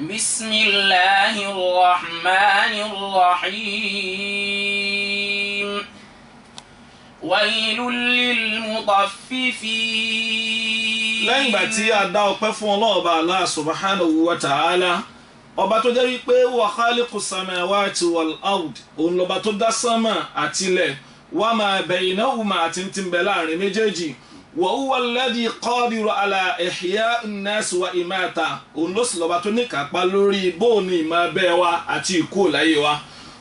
بسم الله الرحمن الرحيم ويل للمطففين. lẹ́yìn ìgbà tí a dá ọpẹ́ fún Ọlọ́run Allah subhanahu wa ta'ala, ọba tó jẹ́ wípé wa khaliqus samawati wal ard, òun lọ́ba tó dá sánmà àtilẹ̀ wa ma baynahuma àti tí ń bẹ láàrin méjèèjì, wa huwa alladhi qadiru ala ihya'i an-nas wa imata, òun ló sì lọ́ba tó ní kápá lórí bóòní ìmọ̀ bẹ́ẹ̀ wa àti ìkó láyé wa.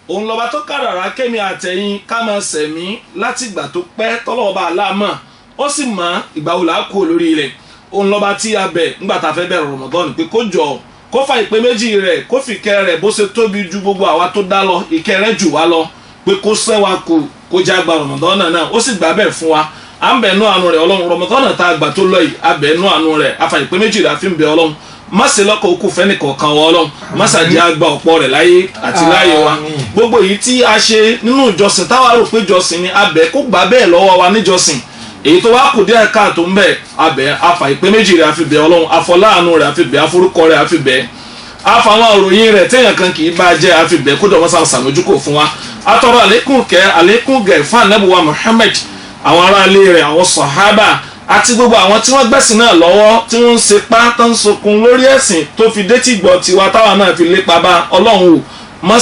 òun lọ́ba tó kádàrá kémi àtẹ̀yìn ká máa sẹ̀mí láti ìgbà tó pẹ́ tọ́lọ́ọ̀bá aláàmọ̀ ó sì mọ ìgbà wo là á kó lórí ilẹ̀. òun lọ́ba tí a bẹ̀ ńgbà tá a fẹ́ bẹ̀rẹ̀ Ramadan pé kó jọ kó fa ìpè méjì rẹ̀ kó fi ìkẹ́ rẹ̀ bó ṣe tóbi ju gbogbo àwa tó dá lọ, ìkẹ́ rẹ̀ jù wá lọ, pé kó ṣẹ́wà kù kó já gba Ramadan náà ó sì gbà bẹ́ẹ̀ fún wa. à ń bẹ̀ nú àánú rẹ̀ Ọlọ́run, Ramadan tá a gbà tó lọ yìí a bẹ̀ nú àánú rẹ̀ afa ìpè méjì rẹ̀ àfi ń bẹ Ọlọ́run, má ṣe lọ́kọ̀ òkú fẹ́ni kọ̀ọ̀kan wọ Ọlọ́run, má ṣàjẹ́ àgbà ọ̀pọ̀ rẹ̀ láyé àti láyé wa. gbogbo èyí tí a ṣe nínú ìjọsìn táwa rò pé ìjọsìn ni a bẹ̀ kó gbà bẹ́ẹ̀ lọ́wọ́ wa níjọsìn. èyí tó wá kù díẹ̀ káàtó ń bẹ̀ abẹ́ afa ìpè méjì rẹ̀ àfi bẹ̀ Ọlọ́run, afọláàánú rẹ̀ àfi bẹ̀, aforúkọ rẹ̀ àfi bẹ̀, afa àwọn òròyìn rẹ̀ téèyàn kan kì í bá jẹ́ àfi bẹ̀ kó dọ̀ wọ́n sàn sàmójúkò fún wa. atọrọ àlékún gẹ̀ fún Ànábì wa Muhammad, àwọn aráalé rẹ̀, àwọn sàhábà àti gbogbo àwọn tí wọ́n gbẹ̀sìn náà lọ́wọ́ tí wọ́n ń ṣe pátá ń sokun lórí ẹ̀sìn tó fi détí gbọ́ tiwa táwa náà fi lépa bá. Ọlọ́run ò má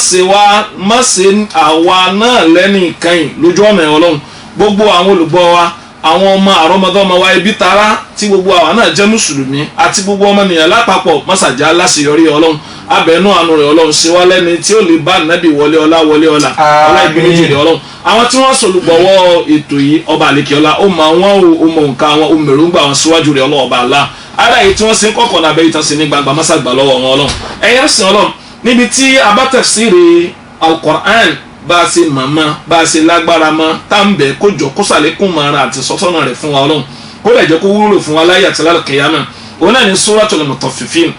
ṣe àwa náà lẹ́ni ìkẹyìn lójú ọ̀nà Ọlọ́run. gbogbo àwọn olùgbọ́ wa, àwọn ọmọ àrọ́mọdọ́mọ wa, ibi tara tí gbogbo àwa náà jẹ́ mùsùlùmí àti gbogbo ọmọnìyàn lápapọ̀ mọ́sàjà aláṣeyọrí Ọlọ́run, abẹ́nú àánú rẹ̀ Ọlọ́run ṣe wá lẹ́ni tí ó lè bá nàbì wọlé ọlá ọlá ìgbìmọ̀jì rẹ̀ Ọlọ́run. àwọn tí wọ́n sọ̀lùgbọ̀wọ́ ètò yìí ọba àlekèọlá ó mọ àwọn ó mọ nǹkan àwọn òmèrúngbà wọn síwájú rẹ̀ ọlọ́ọ̀ba àlá ara èyí tí wọ́n ṣe ń kọ́kọ́ náà abẹ́yìí tán sí ní gbangba mọ́sàgbà lọ́wọ́ wọn Ọlọ́run. ẹ̀yẹ́ sìn Ọlọ́run, níbi tí a bá tafsiri al-Qur'an bá a ṣe mọ̀mọ́ bá a ṣe lágbára mọ́ tá ń bẹ̀ kó jọ kó sàlékún mọ́ra àti sọ́sọ́nà rẹ̀ fún wa Ọlọ́run, kó lè jẹ́ kó wúlò fún wa láyé àti lálùkìyámà. òun náà ní Suratul Mutaffifin,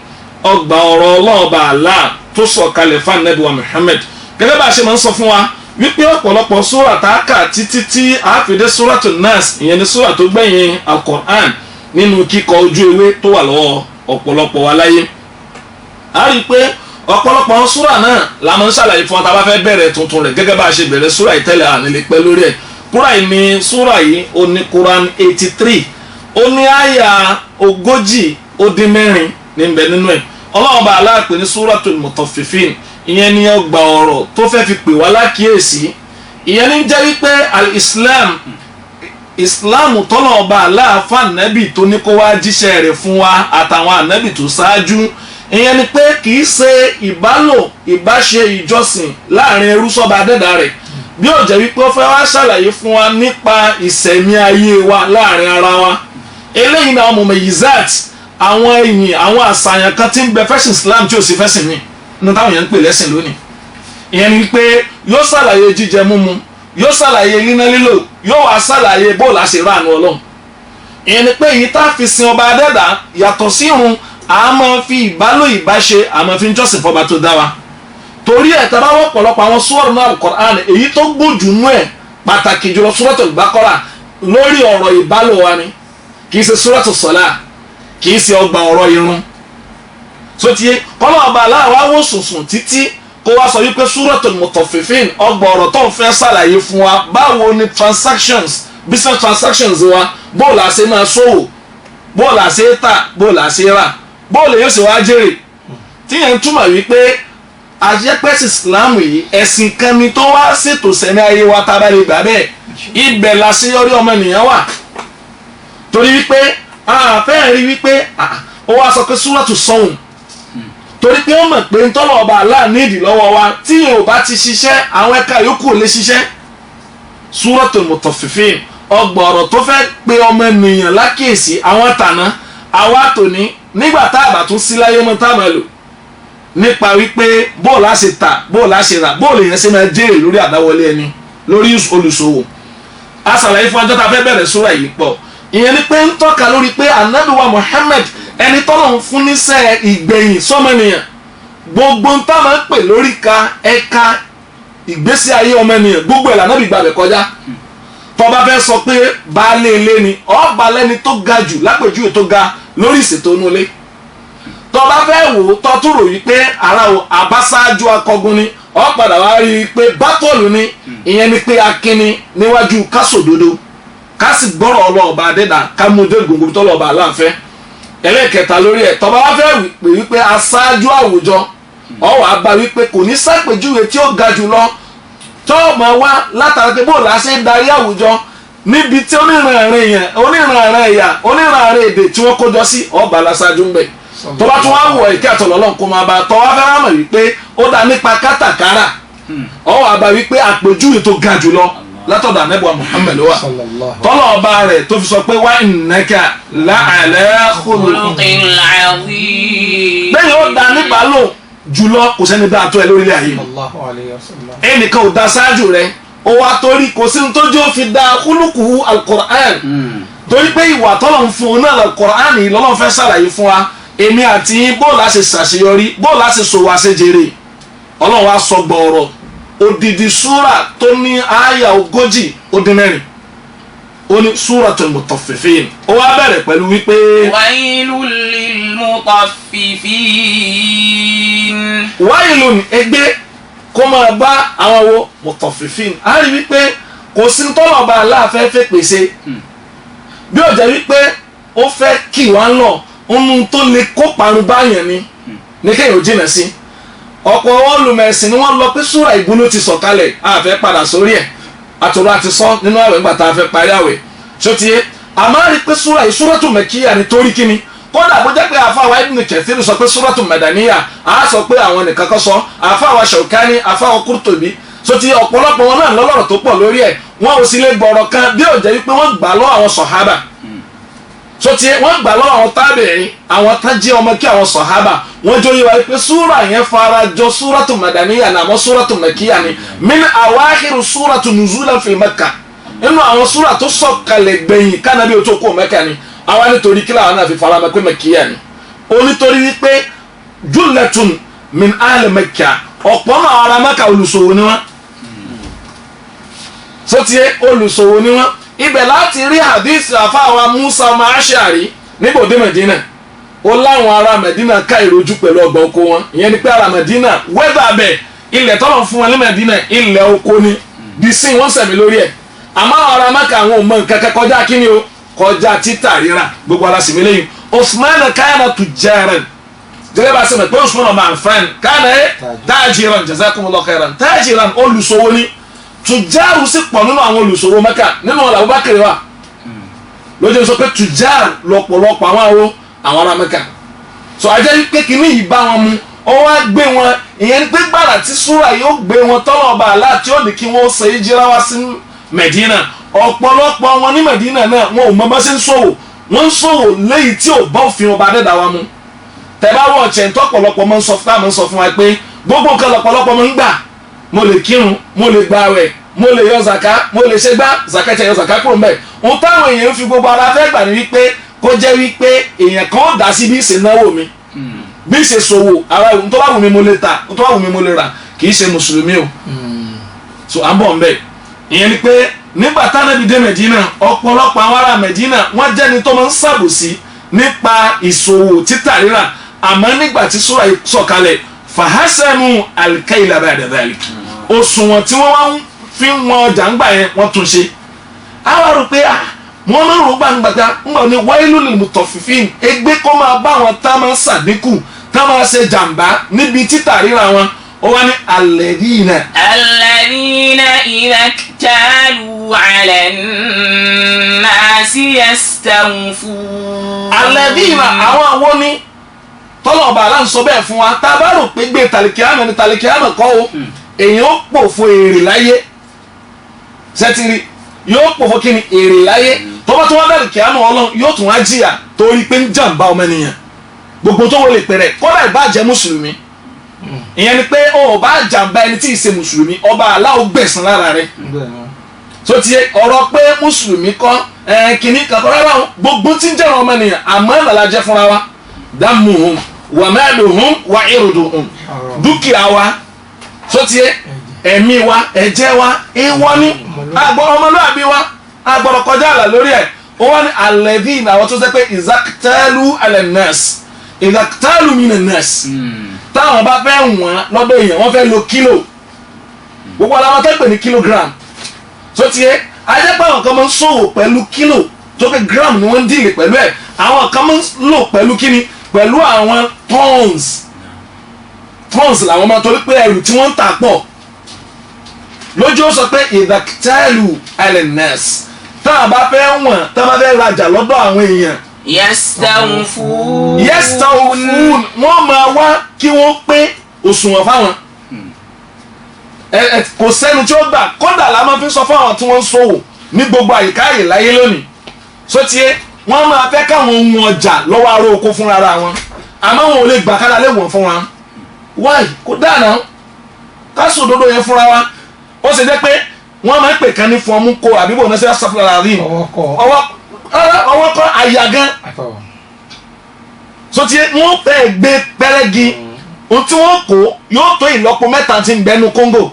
ọgbà ọ̀rọ̀ ọlọ́ọ̀ba àlá tó sọ̀ kalẹ̀ fún Ànábì wa Muhammad. gẹ́gẹ́ bá a ṣe máa ń sọ fún wa wípé ọ̀pọ̀lọpọ̀ súrà tá a kà títí tí a fi dé Suratul Nas, ìyẹn ni súrà tó gbẹ̀yìn al-Qur'an nínú kíkọ ojú ewé tó wà lọ́wọ́ ọ̀pọ̀lọpọ̀ wa láyé. a rí i pé ọ̀pọ̀lọpọ̀ súrà náà la máa ń ṣàlàyé fún wa tá a bá fẹ́ bẹ̀rẹ̀ tuntun rẹ̀, gẹ́gẹ́ bá a ṣe bẹ̀rẹ̀ súrà yìí tẹ́lẹ̀ ànílé pẹ́ lórí ẹ̀. kúrà yìí ni súrà yìí ó ní Quran 83, ó ní àyà 134 níbẹ̀ nínú ẹ̀. Ọlọ́run bá aláàpẹ̀ ní Suratul Mutaffifin, ìyẹn ni ọgbà ọ̀rọ̀ tó fẹ́ fi pè wá lákìyèsí. ìyẹn ní jẹ́ wípé islam tọ́lọ̀ ọba aláàfà ànábì tó ní kó wá jíṣẹ́ rẹ̀ fún wa àtàwọn ànábì tó ṣáájú, ìyẹn ni pé kì í ṣe ìbáṣe ìjọsìn láàrin ẹrú sọ́ba adẹ́dà rẹ̀, bí ó jẹ́ wípé ó fẹ́ wá ṣàlàyé fún wa nípa ìṣẹ̀mí ayé wa láàrin ara wa. eléyìí náà mumayyizat, àwọn ẹ̀yìn àwọn àṣàyàn kan tí ń bẹ fẹ́sìn islam tí ò sí fẹ́sìn mi ní táwọn èèyàn ń pè lẹ́sìn lónìí. ìyẹn ni pé yóò ṣàlàyé jíjẹ múmu, yóò ṣàlàyé líná lílò, yóò wá ṣàlàyé bóòlù àṣírà àánú Ọlọ́run. ìyẹn ni pé èyí tá a fi sin ọba adẹ́dà yàtọ̀ sí irun, a máa fi ìbálò ìbáṣe, a máa fi ń jọ́sìn fọba tó dá wa. torí ẹ̀ tàbá wọ́n pọ̀lọpọ̀ àwọn súwọ́rù náà al-Qur'an, èyí tó gbójú nú ẹ̀ pàtàkì jùlọ Suratul Baqara lórí ọ̀rọ̀ ìbálò wa ni, kì í ṣe Suratul Salah, kì í ṣe ọgbà ọ̀rọ̀ irun. so tiye kọ́lọ́ ọba aláwa wò sùnsùn títí kó wá sọ wípé Suratul Mutaffifin ọgbà ọ̀rọ̀ tó ń fẹ́ ṣàlàyé fún wa báwo ni business transactions wa, bóòlù àṣẹ máa ṣòwò, bóòlù àṣẹ tà, bóòlù àṣẹ rà, bóòlù yóò sì wá jèrè. tíyẹn túmọ̀ wípé àjẹpẹ́sì Islam yìí ẹ̀sìn kan ni tó wá ṣètò sẹ́ni ayé wa tá a bá lè gbà bẹ́ẹ̀, ibẹ̀ làṣeyọrí ọmọnìyàn wà. torí wípé àfẹ́ rí wípé ó wá sọ pé Suratu Sawm, torí pé ó mọ̀ pé ń tọ́lọ̀ ọba Allah nídìí lọ́wọ́ wa, tí yóò bá ti ṣiṣẹ́ àwọn ẹ̀ka yòókù lè ṣiṣẹ́. Suratul Mutaffifin ọgbà ọ̀rọ̀ tó fẹ́ pe ọmọ ènìyàn lákèésí àwọn tàná àwa tòní nígbà tá a bá tún sí láyé mọ́ tá a máa lò, nípa wípé bóòlù á ṣe tà, bóòlù á ṣe rà, bóòlù yẹn ṣe máa jèrè lórí àdáwọlé ẹni, lórí olùṣòwò. a ṣàlàyé fún ọjọ́ tá a fẹ́ bẹ̀rẹ̀ súrà yìí pọ̀. ìyẹn ni pé ń tọ́ka lórí pé Ànábì wa Muhammad ẹni tọ́lọ̀ ń fún níṣẹ́ ìgbẹ̀yìn sọ́mọnìyàn, gbogbo ń tá máa ń pè lórí ẹ̀ka ìgbésí ayé ọmọnìyàn gbogbo ẹ̀ l'Ànábì gbàgbẹ́ kọjá. tó bá fẹ́ sọ pé baálé ilé ni ọba lẹ́ni tó ga jù lápèjúwe tó ga lórí ìṣètò inú ilé, tó bá fẹ́ wò ó tọ́tún rò yìí pé ara o àbáṣáájú akọgun ni ọ padà wá rí i pé bátọ̀lù ni ìyẹn ni pé akínni níwájú kásòdodo kásì gbọ́rọ̀ ọlọ́ọ̀bà adẹ́dà kámúdé gbogbo tọ́lọ́ọ̀bà aláàfẹ́ ẹlẹ́kẹta lórí ẹ̀ tọ́ba wá fẹ́ pè wípé aṣáájú àwùjọ ọ wàá bá wípé kò ní sàpèjúwe tí ó ga jù lọ tó máa wá látara pé bóòlù àṣẹ ń darí àwùjọ níbi tí oníranran ẹ̀yà oníranran èdè tí wọ́n kójọ sí ọba aláṣáájú ń bẹ̀ tó bá tún wá wọ̀ ìkẹ́ àtọ̀lọ́lọ́ kó máa bá a tọ́ wá fẹ́ràn mọ̀ wípé ó dá nípa kátàkárà ọ wàá bá wípé àpèjúwe tó ga jù lọ látọ̀dọ̀ ànábì Muhammad wa tọ́lọ̀ ọba rẹ̀ tó fi sọ pé wa innaka la'ala khuluqin azim. bẹ́ẹ̀ ó dá nípa lò jùlọ kò sẹ́ni dáa tó ẹ lórílẹ̀ ayé ẹnìkan ò dá sáájú rẹ̀ ó wá torí kò sí ní tójú ó fi dá kúlùkù al-Qur'an torí pé ìwà tọ́lọ̀ ń fún un náà al-Qur'an yìí lọ́lọ́ fẹ́ sàlàyé fún wa èmi àti yín bóòlù àṣẹ ṣàṣeyọrí bóòlù àṣẹ sòwò àṣejèrè Ọlọ́run wa sọ gbọ̀ọ̀rọ̀ odidi súra tó ní àyà 140 ó ní súratul mutaffifin ó wá bẹ̀rẹ̀ pẹ̀lú wípé. wailul lil mutaffifin. wailun ẹgbẹ́ kó máa bá àwọn wo mutaffifin á rí wípé kò sí tọ́lọ̀ba aláàfẹ́ fẹ́ pèsè bí ó jẹ́ wípé ó fẹ́ kí wá ń lọ ohun tó lè kó parun báyàn ni ní kéèyàn jìnà sí ọ̀pọ̀ olùmẹ̀sìn ni wọ́n lọ pé súra ìbúnú ti sọ̀kalẹ̀ àfẹ́ padà sórí ẹ̀ àtòrò àti sọ nínú àwẹ̀ ńgbà tá a fẹ́ parí àwẹ̀ ṣòtìyẹ àmọ́ rí pé súra yìí súratu mẹ́kíyà ni torí kíni kódà bó jẹ́ pé àfáwà Ibn Kathir sọ pé súratu mẹ́dàníyà á sọ pé àwọn nìkan kan sọ àfáwà Shawkani àfáwà Qurtubi ṣòtìyẹ ọ̀pọ̀lọpọ̀ wọn náà lọ́lọ́rọ̀ tó pọ̀ lórí ẹ̀ wọn ò sì lè gbọ̀rọ̀ kan bí ó jẹ́ wípé wọ́n gbà lọ́wọ́ àwọn sọ̀hábà ṣòtìyẹ wọ́n gbà lọ́wọ́ àwọn tábìrin àwọn tájí ọmọ kí àwọn sọ̀hábà wọ́n jó yíwa pé súra yẹn fara jọ súratu mẹ́dàníyà náà mọ́ súratu mẹ́kíyà ni min awakhiru súratu nuzulan fi Makkah nínú àwọn súrà tó sọ̀kalẹ̀ gbẹ̀yìn kánábí o tó kó Mẹ́kà ni àwa nítorí kílà àwọn náà fi fara mọ́ pé Mẹ́kíyà ni onítorí wípé jullatun min ahli Makkah ọ̀pọ̀ náà ará Mẹ́kà olùsòwò ni wọ́n sọtìyẹ olùsòwò ni wọ́n ibẹ̀ láti rí hadith àfáàwà Musa ọmọ Ash'ari níbòdé Mẹ̀dínà ó láwọn ará Mẹ̀dínà ká ìrojú pẹ̀lú ọgbà oko wọn ìyẹn ni pé ará Mẹ̀dínà wẹ́dà bẹ̀ ilẹ̀ tọ́lọ̀ fún wọn ní Mẹ̀dínà ilẹ̀ oko ni bí sí wọ́n sẹ̀mí lórí ẹ̀ àmọ́ àwọn ará Mẹ́kà àwọn ò mọ nǹkan kan kọjá kíni o kọjá títà ríra gbogbo alásìmí lẹ́yìn Usman kana tujjaran gẹ́gẹ́ bá a sẹ́mi pé Usman ọmọ Affan kana tajiran jazakumullahu khairan tajiran olùsowó ni tujjaru sì pọ̀ nínú àwọn olùsowó Mẹ́kà nínú ọ̀là Abubakar wa lójú sọ pé tujjar lọ́pọ̀lọpọ̀ àwọn ará Mẹ́kà so ajẹ́ pé kíní yìí bá wọn mu ó wá gbé wọn ìyẹn pé gbàrà tí súrà yóò gbé wọn tọ́lọ̀ ọba àlá tí ó ní kí wọ́n ṣe hijira wá sí Mẹ̀dínà ọ̀pọ̀lọpọ̀ wọn ní Mẹ̀dínà náà wọn ò mọ bá ṣe ń ṣòwò wọ́n ń ṣòwò léyìí tí ò bá òfin ọba adẹ́dà wa mu tẹ̀bá wọ̀ ọ̀chẹ̀ ń tọ́pọ̀lọpọ̀ mọ́ ń sọ fún wa pé gbogbo nǹkan lọ̀pọ̀lọpọ̀ mọ́ ń gbà mo lè kírun mo lè gbààwẹ̀ mo lè yọ zaka mo lè ṣe gbá zaka tẹ yọ zaka kúrò mbẹ ohun táwọn èèyàn ń fi gbogbo ara fẹ́ gbà ní wípé kó jẹ́ wípé èèyàn kan ó dá sí bí ìṣe náwó mi bí ìṣe ṣòwò ara ohun tó bá wù mí mo lè ta ohun tó bá wù mí mo lè rà kì í ṣe mùsùlùmí o so à ń bọ̀ mbẹ ìyẹn ni pé nígbà tánábì dé Mẹ̀dínà ọ̀pọ̀lọpọ̀ àwọn ará Mẹ̀dínà wọ́n jẹ́ni tó máa ń ṣàbòsí nípa ìṣòwò títà rírà àmọ́ nígbà tí sura yìí sọ̀kalẹ̀ fahasanu alkaila ba'da dhalik òṣùwọ̀n tí wọ́n wá ń fi wọn ọjà ń gbà yẹn wọ́n tún ṣe àwọn rò pé wọ́n máa ń rò gbàǹgbàgbà ńgbà ní wailul lil mutaffifin ẹgbẹ́ kó máa bá wọn tá máa ń ṣàdínkù tá máa ṣe jàǹbá níbi títà ríra wọn ó wá ní alladhina idha iktalu ala an-nasi yastawfun. alladhina àwọn àwọn ní tọ́lọ̀ ọba àlá ń sọ bẹ́ẹ̀ fún wa tá a bá rò pé gbé tàlìkìámẹ̀ ní tàlìkìámẹ̀ kọ́ o èèyàn ó pòfo èrè láyé sẹ́tìrì yóò pòfo kí ni èrè láyé tó bá tó wá tàlìkìámẹ̀ Ọlọ́run yóò tún wá jìyà torí pé ń jàǹbá ọmọ ènìyàn gbogbo tó wọlé pẹ̀rẹ̀ kọ́dà ìbàjẹ́ mùsùlùmí ìyẹn ni pé o bá jàǹbá ẹni tí ì ṣe mùsùlùmí ọba àlá ó gbẹ̀san lára rẹ̀ tó ti ọ̀rọ̀ pé mùsùlùmí kọ́ kìnnì kankan rárá gbogbo tí ń jẹ́ ọmọ ènìyàn àmọ́ ìlàlá jẹ́ fúnra wa damuhum wa maluhum wa irduhum dúkìá wa sotie ẹ̀mí wa ẹ̀jẹ̀ wa ìwọ ni ọmọlúwàbí wa agbọ́dọ̀ kọjá àlà lórí ẹ̀ ó wá ní alladhina àwọn tó ṣe pé izaqtalu ala nnas ìdàkítàlù minan nas táwọn bá fẹ́ wọ́n lọ́dọ̀ èèyàn wọ́n fẹ́ lo kílò gbogbo aláwọ̀ tẹ́ pè ní kilogram tó ti yẹ ajẹ́pẹ́ àwọn kan máa ń ṣòwò pẹ̀lú kílò tó pé gram ni wọ́n ń dìlì pẹ̀lú ẹ̀ àwọn kan máa ń lò pẹ̀lú kíni pẹ̀lú àwọn tons làwọn máa torí pé ẹrù tí wọ́n ń tà pọ̀ lójú ó sọ pé ìdàkítàlù minan-nas táwọn bá fẹ́ wọ́n táwọn bá fẹ́ rajà lọ́dọ̀ àwọn èèyàn yastawfun wọ́n máa wá kí wọ́n pé òṣùwọ̀n fáwọn kò sẹ́ni tí ó gbà kódà la máa fi sọ fáwọn tí wọ́n ń ṣòwò ní gbogbo àyíká yìí láyé lónìí sotie wọ́n máa fẹ́ káwọn ohun ọjà lọ́wọ́ aró oko fúnra ara wọn àmọ́ wọn ò lè gbà kálá lé wọ̀n fún wa wáyé kó dáná ká sọ òdodo yẹn fúnra wa ó ṣe jẹ́ pé wọ́n máa ń pè kán ní fún ọmú kó àbíbò náà ṣe é sọ́fúnra rí ọwọ́ kọ́ àyà gan sotie wọ́n fẹ́ gbé pẹ́rẹ́gì ohun tí wọ́n kó yóò tó ìlọ́po mẹ́ta tí ń bẹnu kóńgò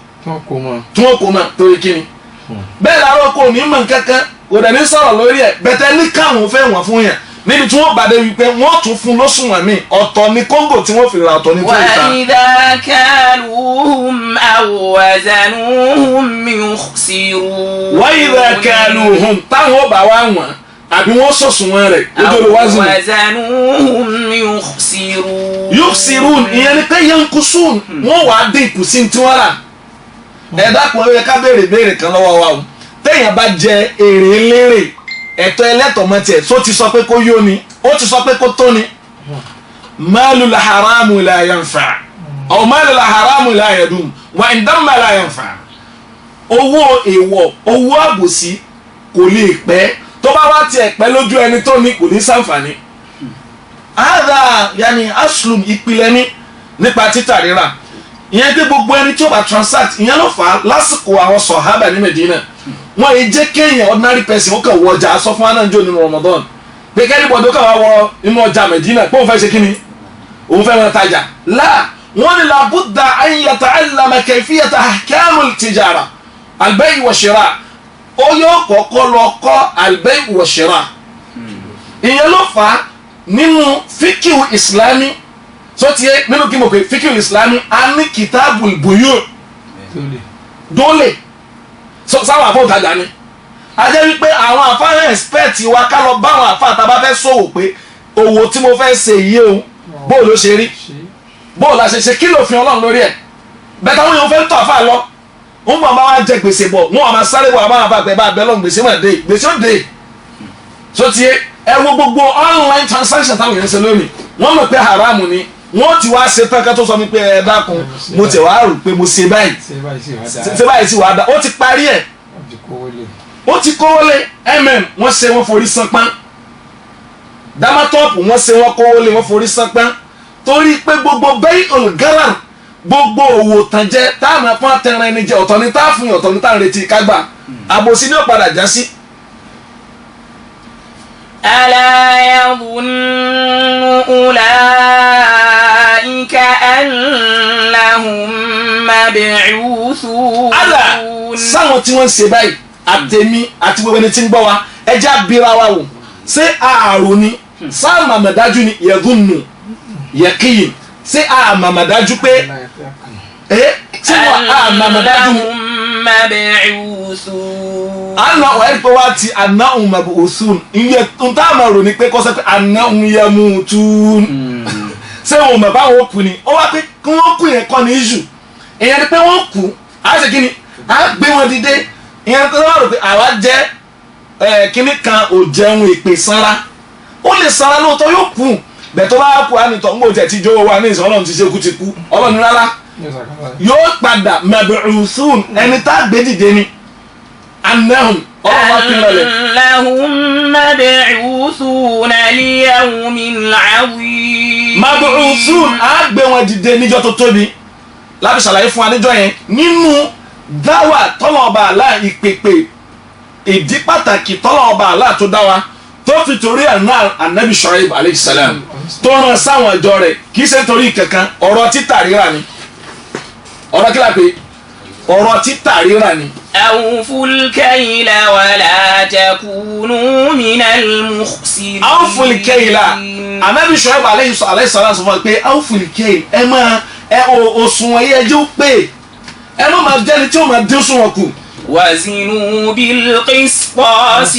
tí wọ́n kó mọ̀ torí kíni bẹ́ẹ̀ làárọ̀ kò ní mọ̀ kankan kò dẹ̀ ní sọ̀rọ̀ lórí ẹ̀ bẹ̀tẹ̀ ní káwọn fẹ́ wọ̀n fún yẹn níbi tí wọ́n bàdé wípé wọ́n tún fún lóṣùwọ̀n mi ọ̀tọ̀ ní kóńgò tí wọ́n fi ra ọ̀tọ̀ ní tó ìta. wa idha kaluhum aw wazanuhum yukhsirun. wa idha kaluhum táwọn ó bá wá wọ̀n àbí wọ́n sọ̀sùnwọ̀n rẹ̀ lójú olùwàzùn. wazanuhum yukhsirun. yukhsirun ìyẹn ni pé yankusun wọ́n wàá dín ìkùsí tí wọ́n rà. ẹ dákun ẹ ká béèrè kan lọ́wọ́ wa o téèyàn bá jẹ èrè lérè ẹ̀tọ́ ẹlẹ́tọ̀ mọ́ tiẹ̀ tó ti sọ pé kó yó ni ó ti sọ pé kó tó ni. malul haramu la yanfa aw malul haramu la yadum wa indama la yanfa. owó èèwọ̀ owó àbòsí kò lè pẹ́ tó bá wá tiẹ̀ pẹ́ lójú ẹni tó ní kò ní ṣàǹfààní. àdá yanni aslum ìpìlẹ̀ ní nípa títà rírà ìyẹn pé gbogbo ẹni tí ó bá transact ìyẹn ló fà á lásìkò àwọn sọ̀hábà ní Medina wọ́n yìí jẹ́ kéèyàn ordinary person ó kàn wọ ọjà aṣọ fún anájọ́ nínú Ramadan pé kẹ́ni bọ̀dọ̀ kàn wá wọ inú ọjà Medina pé òun fẹ́ ṣe kíni òun fẹ́ wọn tajà láà wọ́n ní labudda an yata'allama kayfiyata ahkamul tijara al-bay' wa shira ó yóò kọ́kọ́ lọ kọ́ al-bay' wa shira ìyẹn ló fà á nínú fíkìw Islami so tiye nínú kí mo pè fíkìw Islami a ní kitabul buyu' dole so sáwọn àfọ òtajà ni a jẹ́ wípé àwọn àfáà expect wa ká lọ bá àwọn àfáà tá a bá fẹ́ ṣòwò pé owó tí mo fẹ́ ṣe yìí o bó ló ṣe rí bó la ṣe ṣe kí ló fi Ọlọ́run lórí ẹ̀ bẹ́ẹ̀ táwọn èèyàn fẹ́ tọ̀ àfáà lọ wọ́n mọ̀ máa jẹ gbèsè bọ̀ wọ́n máa sáré bọ̀ àbá àfáà pẹ̀ bá abẹ́ lọ́n gbèsè máa dé gbèsè ó dé so tiye ẹ wo gbogbo online transaction táwọn èèyàn ṣe lónìí wọ́n mọ̀ pé haramu ni wọ́n ti wá ṣe tán ká tó sọ mi pé ẹ dákun mo ti wá rò pé mo ṣe báyìí sì wá dá ó ti parí ẹ̀ ó ti kówólé wọ́n ṣe wọ́n forí sánpán damatọ́ọ̀pù wọ́n ṣe wọ́n kówólé wọ́n forí sánpán torí pé gbogbo bẹ́ẹ̀ olùgáràn gbogbo òwò tàn jẹ táwọn afọ́n atẹran ẹni jẹ ọ̀tọ̀ ní táàfin ọ̀tọ̀ ní táwọn retí kágbà àbòsí ní ọ̀padà já sí. ألا يظن أولئك أنهم مبعوثون. ألا sáwọn tí wọ́n ń ṣe báyìí àtẹ̀mí àti gbogbo ẹni tí ń gbọ́ wa ẹja abira wa wò ṣé ààrò ni sáà màmàdájú ni yẹ̀gúnnù yẹ̀kíyìn ṣé àmàmàdájú pé ṣé wọ́n àmàmàdájú ni. àná wà ẹ́ pé wá ti annahum mab'uthun ìyẹn tó tá a máa rò ní pé kọ́ sẹ́ pé annahum yamutun ṣé wọn mọ̀ báwọn kú ni ó wá pé kí wọ́n kú yẹn kọ́ ní iṣu ìyẹn ni pé wọ́n kú á ṣe kí ni á gbé wọn dìde ìyẹn tó wà rò pé àwa jẹ́ kíní kan ò jẹun ìpè sanra ó lè sanra lóòótọ́ yóò kú bẹ́ẹ̀ tó bá kú á nìtọ́ ń gbòòjẹ́ tí jówó wa ní ìsìn ọlọ́run ti ṣe kú ti kú ọlọ́run rárá yóò padà mab'uthun ẹni tá a gbé dìde ni annahum annahum mab'uthuna li yawmin 'azim. mab'uthun á gbé wọn dìde níjọ́ tó tóbi láti ṣàlàyé fún wa níjọ́ yẹn nínú dáwà tọ́lọ́ọ̀bà àlá ìpèpè ìdí pàtàkì tọ́lọ́ọ̀bà àlá tó dá wa tó fi torí ànábì Shu'aib alayhi salam tó rán sáwọn ìjọ rẹ̀ kì í ṣe torí kankan ọ̀rọ̀ títà rírà ni ọ̀rọ̀ kí la pé ọ̀rọ̀ títà rírà ni. أوفوا الكيل ولا تكونوا من المخسرين. awful kayla anabi Shuaib alayhi salam sọ fún wa pé awful kayl ẹ máa òṣùwọ̀n yẹn ẹjọ́ pé ẹ má máa jẹ́ni tí ó máa dín òṣùwọ̀n kù. وزنوا بالقسطاس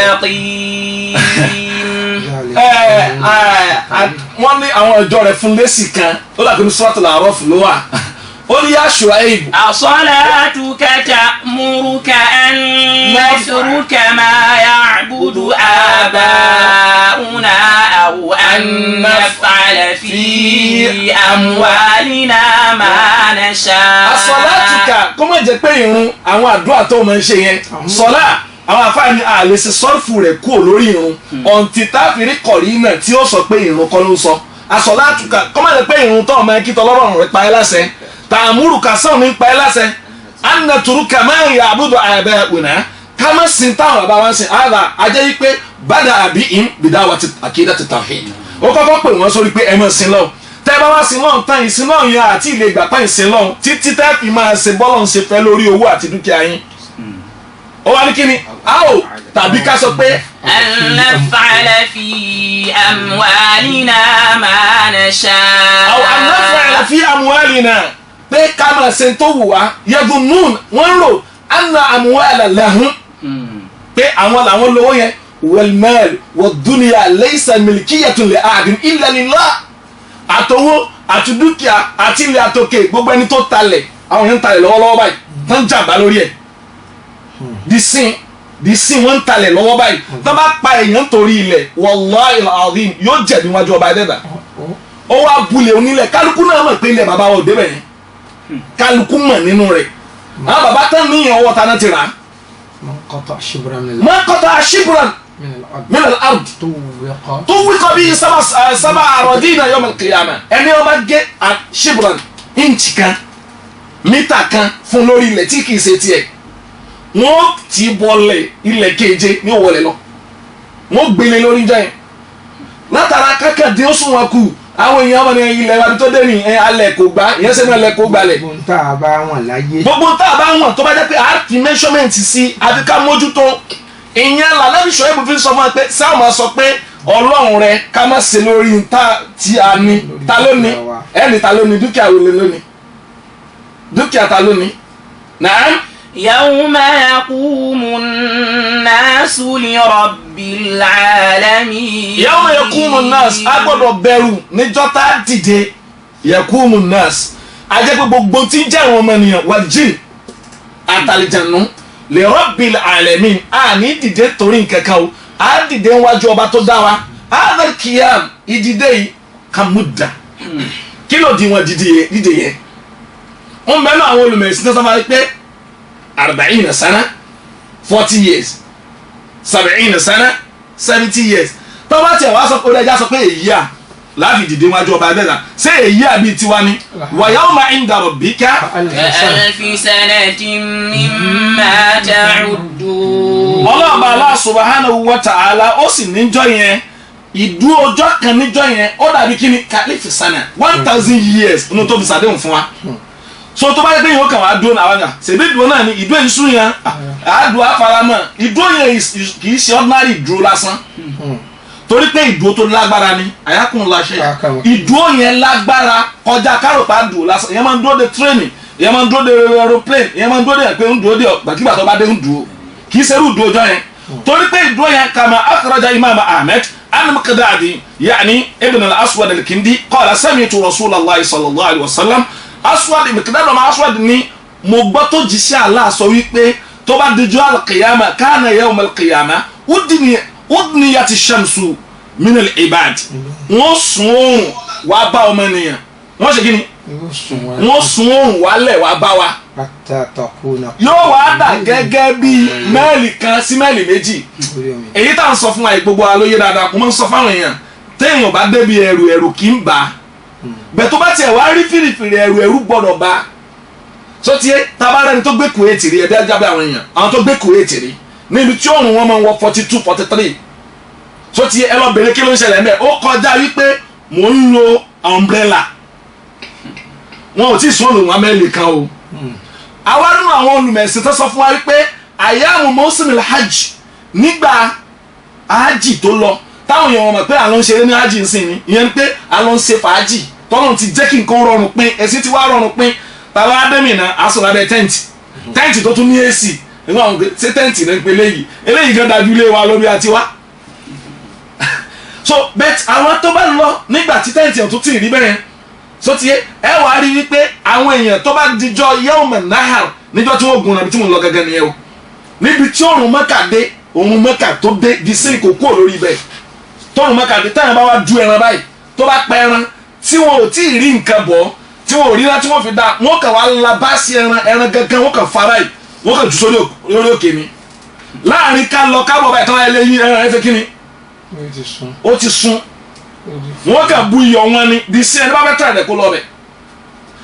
المستقيم. wọ́n ní àwọn ọjọ́ rẹ̀ fún lẹ́sì kan ó dàgbé ní Suratul A'raf ló wà ó ní yá Shuaib. أصلاتك تأمرك أن نترك ما يعبد آباؤنا أو أن نفعل في أموالنا ما نشاء. As-salatuka kó má jẹ́ pé irun àwọn àdúrà tó máa ń ṣe yẹn sọlá àwọn afáàní àlèsè sọ́ọ̀fù rẹ̀ kúrò lórí irun ọ̀ǹtì táfìrí kọ̀rí náà tí ó sọ pé irun kọ́ ló ń sọ. As-salatuka kó má jẹ́ pé irun tó máa ń kí tọ́lọ́rọ̀ rẹ̀ pa ẹ́ láṣẹ ta'muruka sọ̀rọ̀ ní pa ẹ́ láṣẹ an natruka ma ya'budu aba'una ká má sin táwọn bàbá wa ń sin àdá ajẹ́ yí pé bada abihim bidawati aqidati tawhid ó kọ́kọ́ pè wọ́n sórí pé ẹ máa sin lọ́wọ́ tẹ́ bá wá sin lọ́wọ́ tán ìsin náà yẹn àti ilé ìgbà tán ìsin lọ́wọ́ títí tẹ́ fi máa ṣe bọ́lọ̀ ń ṣe fẹ́ lórí owó àti dúkìá yín ó wá ní kí ni a ò tàbí ká sọ pé. أن نفعل في أموالنا ما نشاء. أو أن نفعل في أموالنا pé ká máa ṣe tó wù wá yadhunnun wọ́n rò anna amwala lahum pé àwọn làwọn lówó yẹn wal mal wad dunya laysa milkiyatun li ahadin illa lillah àtọwọ́ àti dúkìá àti ilẹ̀ àtòkè gbogbo ẹni tó talẹ̀ àwọn yẹn ń talẹ̀ lọ́wọ́lọ́wọ́ báyìí tán jàmbá lórí ẹ̀ di sin wọ́n ń talẹ̀ lọ́wọ́ báyìí tán bá pa èèyàn torí ilẹ̀ wallahi al-azim yóò jẹ̀ níwájú ọba ẹ̀dẹ́dà ó wá bulẹ̀ onílẹ̀ kálukú náà mọ̀ pé ilẹ̀ bàbá wọn ò débẹ̀ yẹn kálukú mọ̀ nínú rẹ̀ àwọn bàbá tán níyàn ọwọ́ tán ti rà á. man qata'a shibran min al-ard tuwwiqa bihi sab'a aradina yawm al-qiyamah ẹni ọba gé shibran inch kan mítà kan fún lórí ilẹ̀ tí kìí ṣe tiẹ̀ wọ́n ti bọ́lẹ̀ ilẹ̀ keje ní òwòlẹ̀ lọ wọ́n gbélé lórí jẹ́ yẹn látara kákàdé ó sún wọn kù àwọn èèyàn wọn ni ilẹ̀ wa tó dé ní alẹ̀ kò gbá ìyẹn sẹ́nu alẹ̀ kò gbalẹ̀. gbogbo tá a bá wọn láyé. gbogbo tá a bá wọn tó bá jẹ́ pé a fi measurement sí àfi ká mójútó ìyẹn lànàbí Ṣuaibu fi sọ fún wa pé sáwọn máa sọ pé ọlọ́run rẹ ká má ṣe lórí ta tí a ní ta ló ní ẹni ta ló ní dúkìá wo ló ní dúkìá ta ló ní. Naam. يوم يقوم الناس لرب العالمين. yawma yaqumu nnas a gbọ́dọ̀ bẹ̀rù níjọ́ tá a dìde yaqumu nnas a jẹ́ pé gbogbo tí ń jẹ́ àwọn ọmọ ènìyàn wal jinn àtàlìjànú li rabbil alamin a ní dìde torí nkankan o a dìde níwájú ọba tó dá wa hadhal qiyam ìdìde yìí kàmúdà kí ló di wọn dìde yẹn wọn bẹ́ẹ̀ náà àwọn olùmẹ̀sìn tó sọ pé 40 sana 40 years 70 sana 70 years tó bá tiẹ̀ wá sọ pé ọjà sọ pé èyí à láàfin dìde wájú ọba ẹ̀dẹ́dà ṣé èyí à bíi tiwa ni wa yawma inda rabbika كألف سنة مما تعدون. ọlọ́ọ̀bà Allah subhanahu wa ta'ala ó sì níjọ́ yẹn ìdú ọjọ́ kan níjọ́ yẹn ó dàbí kí ni kàlífì sana 1000 years inú tó fi sàdéhùn fún wa so tó bá yẹ pé yìí ó kàn wá dúró náà wájà ṣèbí dúró náà ni ìdú èyí sún yẹn àádùn àfaramọ́ ìdúró yẹn kì í ṣe ordinary ìdúró lásán torí pé ìdúró tó lágbára ni àyàkùn láṣẹ ìdúró yẹn lágbára kọjá kárọ̀pá dùn lásán ìyẹn máa ń dúró de training ìyẹn máa ń dúró de aeroplane ìyẹn máa ń dúró de pé ń dúró de gbàkigbà tó bá dé ń dúró kì í ṣe irú ìdúró ọjọ́ yẹn torí pé ìdúró yẹn kama akhraja imam ahmed al-Miqdadi yaani ibn al-Aswad al-Kindi qala sami'tu rasulallahi sallallahu alayhi wa sallam Aswad Miqdad ọmọ Aswad ni mo gbọ́ tó jíṣẹ́ Allah sọ wípé tó bá dijọ́ al-qiyama kana yawm al-qiyama udniyati shamsu min al-ibad wọ́n sun oòrùn wá bá ọmọ ènìyàn wọ́n ṣe kí ni wọ́n sun oòrùn wálẹ̀ wá bá wa yóò wá dà gẹ́gẹ́ bí mẹ́ẹ̀lì kan sí mẹ́ẹ̀lì méjì èyí tá à ń sọ fún wa gbogbo alóye dáadáa kò mọ́ ń sọ fáwọn èèyàn téèyàn bá débi ẹ̀rù kì í bà á bẹ́ẹ̀ tó bá tiẹ̀ wá rí fìrìfìrì ẹ̀rù gbọ́dọ̀ bá sotie tabarẹni tó gbé Kuwait rí ẹbí ajábẹ àwọn èèyàn àwọn tó gbé Kuwait rí níbi tí òòrùn wọn máa ń wọ 42 43 sotie ẹ lọ bèrè kí ló ń ṣẹlẹ̀ ńbẹ̀ ó kọjá wípé mò ń lo umbrella wọn ò tí ì sún òòrùn amẹ́lì kan o àwa nínú àwọn olùmẹ̀sìn tó sọ fún wa wípé àyàmù mọ́sìmìlì hajj nígbà hajj tó lọ táwọn èèyàn mọ̀ pé àlọ́ ń ṣeré ní hajj nsìn ni ìyẹn ni pé àlọ́ ń ṣe fàájì tọ́lọ́run ti jẹ́ kí nǹkan rọrùn pín ẹ̀sìn ti wá rọrùn pín tàbá adẹ́mìnà aṣọ lábẹ́ tẹ́ǹtì tó tún ní èsì nígbà wọn ṣe tẹ́ǹtì náà pé eléyìí gan dájú ilé wa lórí àti wá. so bet àwọn tó bá lọ nígbà tí tẹ́ǹtì ọ̀tún tì rí bẹ́ẹ̀ so tiẹ̀ ẹ wàá rí wípé àwọn èèyàn tó bá dijọ́ yawm nahar níjọ́ tí wọ́n gun nàbí tí mo lọ gẹ́gẹ́ nìyẹn o níbi tí òrùn Mẹ́kà dé òrùn Mẹ́kà tó dé di sí ìkókó lórí bẹ́ẹ̀ tọ́rùn Mẹ́kà dé táyà bá wá ju ẹran báyìí tó bá pẹ́ ẹran tí wọn ò tí ì rí nǹkan bọ̀ tí wọn ò rí láti wọn fi dá wọn kàn wá la bá sí ẹran gangan wọn kàn fara yìí wọn kàn jù sórí òkè ni láàrin ká lọ kábọ̀ báyìí tọ́wọ́ ẹlẹ́yìn ẹran ẹ fẹ́ kí ni ó ti sun wọn kàn bu iyọ̀ wọn ni di sí ẹni bá fẹ́ tẹ̀ ẹ̀ kó lọ bẹ̀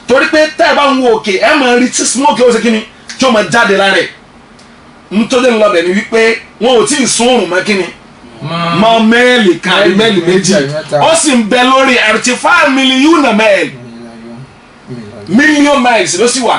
torí pé táyà bá ń wo òkè ẹ máa rí tí smoke ó ṣe kí ni tí ó máa jáde lára ẹ̀ nítorí ń lọ bẹ̀ ni wípé wọn ò tí ì sun òrùn mọ́ kí ni mọ mẹ́ẹ̀lì kan àbí mẹ́ẹ̀lì méjì ó sì ń bẹ lórí 35 mílíọ̀nù mẹ́ẹ̀lì mílíọ̀nù miles ló sì wà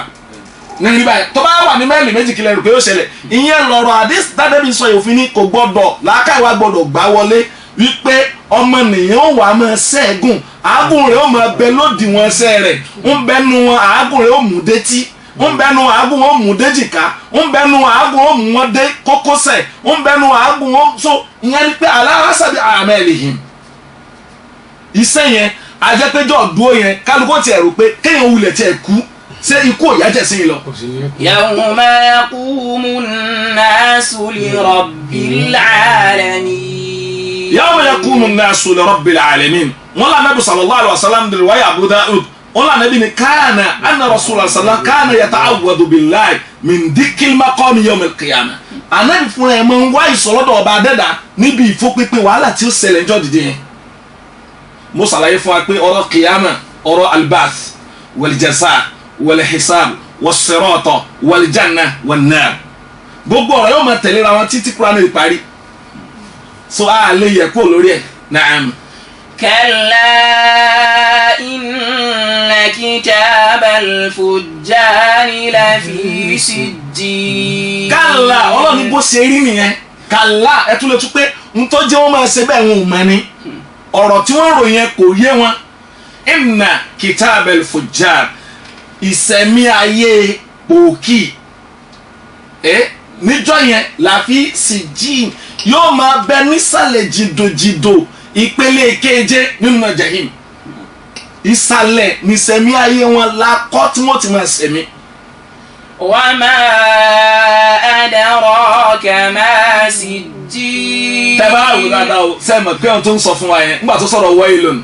níbi báyìí tó bá wà ní mẹ́ẹ̀lì méjì kílẹ̀ rò pé ó ṣẹlẹ̀ ìyẹn lọ́rọ̀ àdís dáadẹ́bí sọ òfin ní kò gbọ́dọ̀ làákàyè gbọ́dọ̀ gbá wọlé wípé ọmọnìyàn ó wà máa ṣẹ́gun àágùn rẹ̀ ó máa bẹ lódiwọ̀n ẹsẹ̀ rẹ̀ ń bẹnu wọn àágùn rẹ̀ ó mú détí ń bẹnu àágùn ó mú déjìká ń bẹnu àágùn ó mú wọn dé kókósẹ̀ ń bẹnu àágùn ó so ìyẹn ni pé aláwàsàbí àmẹ́lìhìn iṣẹ́ yẹn ajẹ́pẹ́jọ́ dúró yẹn kálukó tiẹ̀ rò pé kéèyàn wulẹ̀ tiẹ̀ kú ṣé ikú òyà jẹ̀ sí i lọ. yawma yaqumu nnasu li rabbil alamin. yawma yaqumu nnasu li rabbil alamin. wọn là Nabi sallallahu alaihi wasallam dèrè wáyà Abu Dawud wọn là Nabi ni káànà anna rasulullah sallallahu káànà yata'awwadu billahi min dikkil maqami yawm al-qiyamah. Ànábì fúnra ẹ̀ máa ń wá ìsọlọ́dọ̀ ọba adẹ́dà níbi ìfọ́pípín wàhálà tí ó ṣẹlẹ̀ ńjọ́ dìde yẹn. mo ṣàlàyé fún wa pé ọ̀rọ̀ kìyàmà ọ̀rọ̀ albath wal-jaza wal-hisab was-sirata wal-janna wan-nar gbogbo ọ̀rọ̀ yóò máa tẹ̀léra wọn títí Kùránì ìparí so a lè yẹ kó lórí ẹ̀ na'am. kalla inna kitabal fujjari lafi sijjin. kalla ọlọ́ni bó ṣe rí nìyẹn kalla ẹ tún lè tún pé ntọ́jú wọn máa ṣe bẹ́ẹ̀ wọn ò mọ̀ ni ọ̀rọ̀ tí wọ́n rò yẹn kò yé wọn inna kitabal fujjar ìsẹ̀mí ayé pòkì níjọ́ yẹn làfi sijjin yóò máa bẹ nísàlẹ̀ jìdòjìdò ìpele keje nínú jahim ìsàlẹ̀ nísẹ̀mí ayé wọn lakọ́ tí wọ́n ti máa sẹ̀mí. wa ma adraka ma sijjin. tẹ́ bá wò dáadáa o sẹ́mi pé ohun tó ń sọ fún wa yẹn nígbà tó sọ̀rọ̀ wailun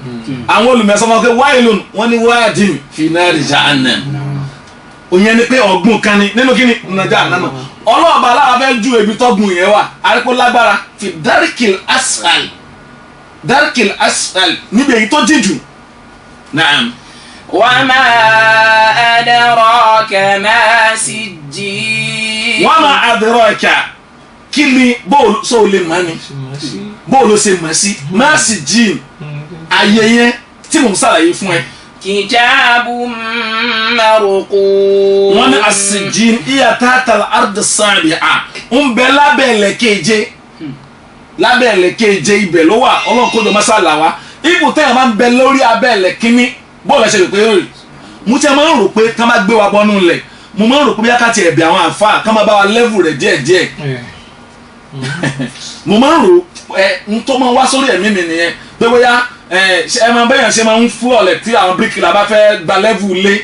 àwọn olùmẹ̀sán máa ń pẹ́ wailun wọ́n ní wadin fi nari jahannam òyìn ni pé ọ̀gbun kan ni nínú kíni nàjà ànámà ọlọ́ọ̀bà aláwa fẹ́ ju ebi tọ́gbun yẹn wà àríkó lágbára fi darkil asfal níbi èyí tó jíjù naam. wa ma adraka ma sijjin. wa ma adraka kí ni bóòlù sọ lè má ni bóòlù ṣe mà sí má sijjin ayẹyẹ tí mò ń ṣàlàyé fún ẹ. kitabun marqum. wọ́n ní as-sijjin iya tahta al-ard as-sabi'a ń bẹ lábẹ́ ẹlẹ́ keje ibẹ̀ ló wà ọlọ́kọ̀dọ̀ masala wa ibù tẹ́yàn máa ń bẹ lórí abẹ́ ẹlẹ́ kínní bóòlù ẹ̀ṣẹ̀ rò pé ó rì mo ti máa ń rò pé ká máa gbé wa bọ́nú lẹ̀ mo máa ń rò pé bí akáti ẹ̀bẹ̀ àwọn àfa ká máa bá wa lẹ́vù rẹ̀ díẹ̀díẹ̀ mo máa ń rò n tó máa ń wá sórí ẹ̀mí mi nìyẹn pé bóyá ẹ máa bẹ́yàn ṣe máa ń fún ọ̀lẹ̀ tí àwọn bíríkìlà bá fẹ́ gba lẹ́vù lé